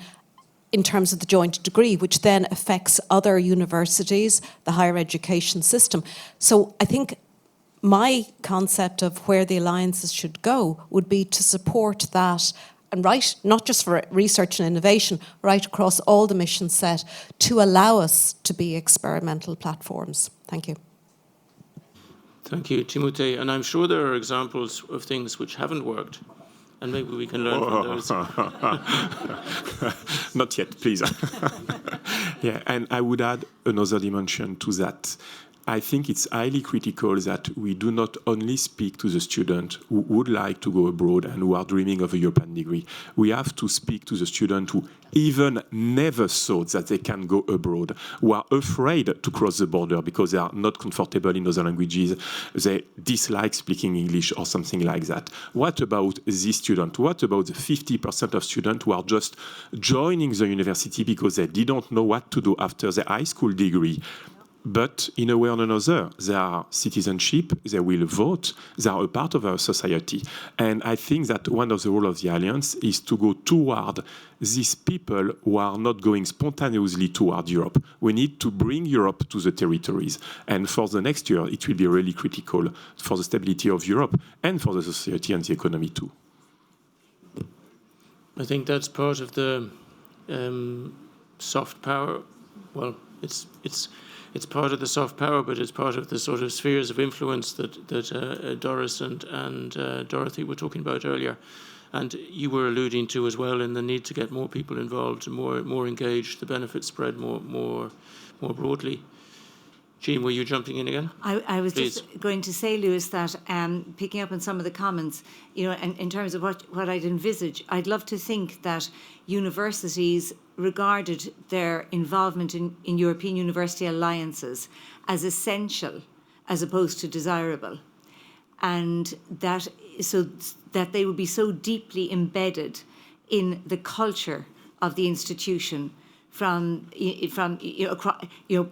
in terms of the joint degree, which then affects other universities, the higher education system. So I think my concept of where the alliances should go would be to support that, and right, not just for research and innovation, right across all the mission set, to allow us to be experimental platforms. Thank you. Thank you, Timothy. And I'm sure there are examples of things which haven't worked, and maybe we can learn from those. Not yet, please. Yeah, and I would add another dimension to that. I think it's highly critical that we do not only speak to the student who would like to go abroad and who are dreaming of a European degree. We have to speak to the student who even never thought that they can go abroad, who are afraid to cross the border because they are not comfortable in other languages, they dislike speaking English or something like that. What about this student? What about the 50% of students who are just joining the university because they didn't know what to do after their high school degree? But in a way or another, they are citizenship, they will vote, they are a part of our society. And I think that one of the roles of the Alliance is to go toward these people who are not going spontaneously toward Europe. We need to bring Europe to the territories. And for the next year, it will be really critical for the stability of Europe and for the society and the economy too. I think that's part of the soft power. Well, it's part of the soft power, but it's part of the sort of spheres of influence that Doris and Dorothy were talking about earlier, and you were alluding to as well, in the need to get more people involved, more engaged, the benefits spread more broadly. Jean, were you jumping in again? I was Please. just going to say, Lewis, that picking up on some of the comments, and in terms of what I'd envisage, I'd love to think that universities regarded their involvement in European university alliances as essential as opposed to desirable, and that they would be so deeply embedded in the culture of the institution from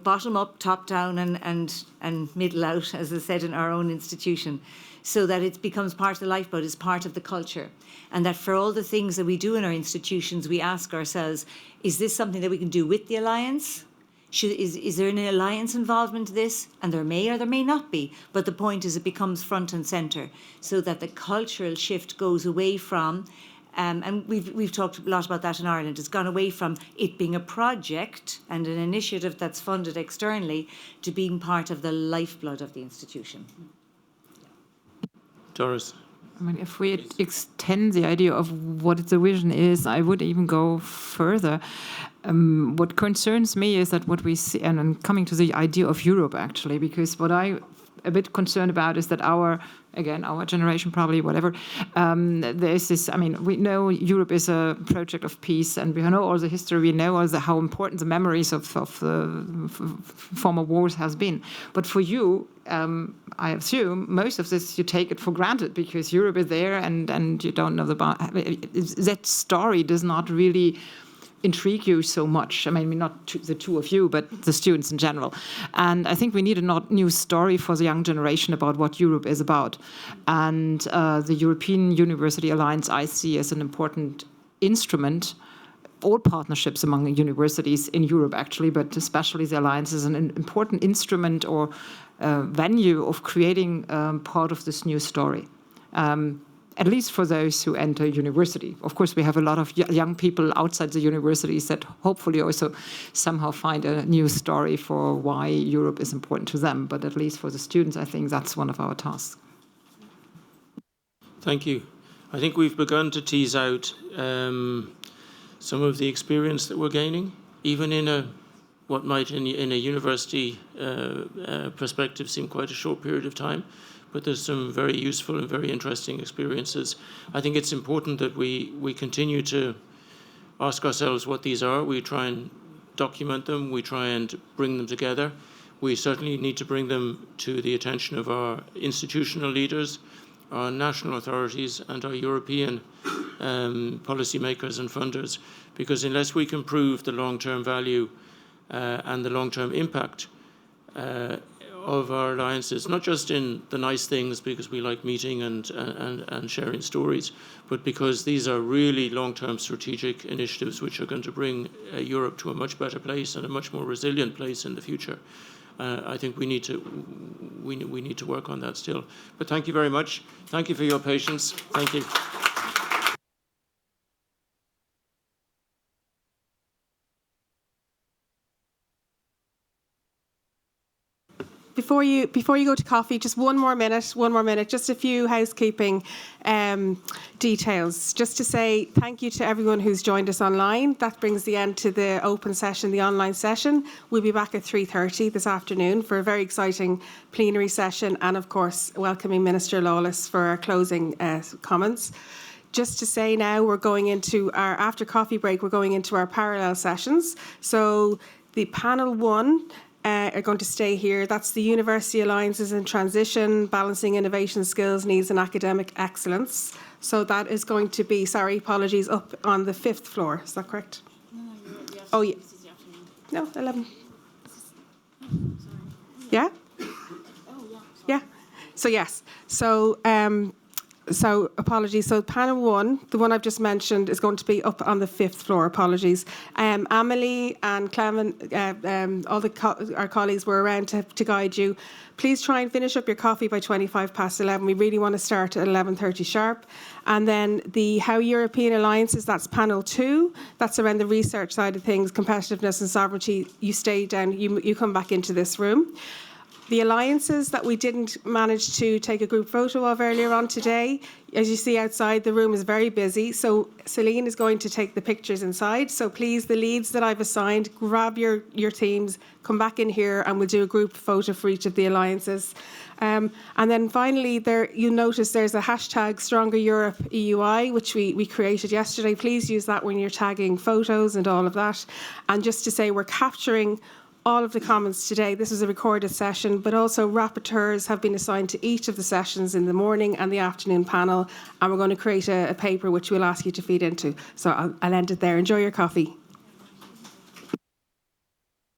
bottom up, top down, and middle out, as I said, in our own institution, so that it becomes part of the lifeboat, is part of the culture. And that for all the things that we do in our institutions, we ask ourselves, is this something that we can do with the alliance? Is there an alliance involvement in this? And there may or there may not be. But the point is it becomes front and centre, so that the cultural shift goes away from, and we've talked a lot about that in Ireland, it's gone away from it being a project and an initiative that's funded externally to being part of the lifeblood of the institution. Doris. I mean, if we extend the idea of what the vision is, I would even go further. What concerns me is that what we see, and I'm coming to the idea of Europe actually, because what I'm a bit concerned about is that our generation, probably, whatever, there's this, I mean, we know Europe is a project of peace, and we know all the history, we know all how important the memories of the former wars has been. But for you, I assume most of this you take it for granted because Europe is there and you don't know that story does not really intrigue you so much. I mean, not the two of you, but the students in general. And I think we need a new story for the young generation about what Europe is about. And the European University Alliance I see as an important instrument. All partnerships among universities in Europe, actually, but especially the alliance is an important instrument or venue of creating part of this new story. At least for those who enter university. Of course, we have a lot of young people outside the universities that hopefully also somehow find a new story for why Europe is important to them. But at least for the students, I think that's one of our tasks. Thank you. I think we've begun to tease out some of the experience that we're gaining, even in what might in a university perspective seem quite a short period of time. But there's some very useful and very interesting experiences. I think it's important that we continue to ask ourselves what these are. We try and document them. We try and bring them together. We certainly need to bring them to the attention of our institutional leaders, our national authorities, and our European policymakers and funders, because unless we can prove the long-term value and the long-term impact of our alliances, not just in the nice things because we like meeting and sharing stories, but because these are really long-term strategic initiatives which are going to bring Europe to a much better place and a much more resilient place in the future. I think we need to work on that still. But thank you very much. Thank you for your patience. Thank you. Before you go to coffee, just one more minute, just a few housekeeping details. Just to say thank you to everyone who's joined us online. That brings the end to the open session, the online session. We'll be back at 3:30 this afternoon for a very exciting plenary session and, of course, welcoming Minister Lawless for our closing comments. Just to say now, we're going into our, after coffee break, we're going into our parallel sessions. So the panel 1 are going to stay here. That's the University Alliances in Transition, Balancing Innovation Skills, Needs and Academic Excellence. So that is going to be, sorry, apologies, up on the 5th floor. Is that correct? No, oh, yeah. No, 11. Yeah? Yeah. So, yes. So apologies. So panel 1, the one I've just mentioned, is going to be up on the 5th floor. Apologies. Amelie and Clement, all our colleagues were around to guide you. Please try and finish up your coffee by 11:25. We really want to start at 11:30 sharp. And then the How European Alliances, that's panel 2. That's around the research side of things, competitiveness and sovereignty. You stay down, you come back into this room. The alliances that we didn't manage to take a group photo of earlier on today, as you see outside, the room is very busy. So Celine is going to take the pictures inside. So please, the leads that I've assigned, grab your teams, come back in here, and we'll do a group photo for each of the alliances. And then finally, you'll notice there's a hashtag Stronger Europe EUI, which we created yesterday. Please use that when you're tagging photos and all of that. And just to say, we're capturing all of the comments today. This is a recorded session, but also rapporteurs have been assigned to each of the sessions in the morning and the afternoon panel, and we're going to create a paper which we'll ask you to feed into. So I'll end it there. Enjoy your coffee.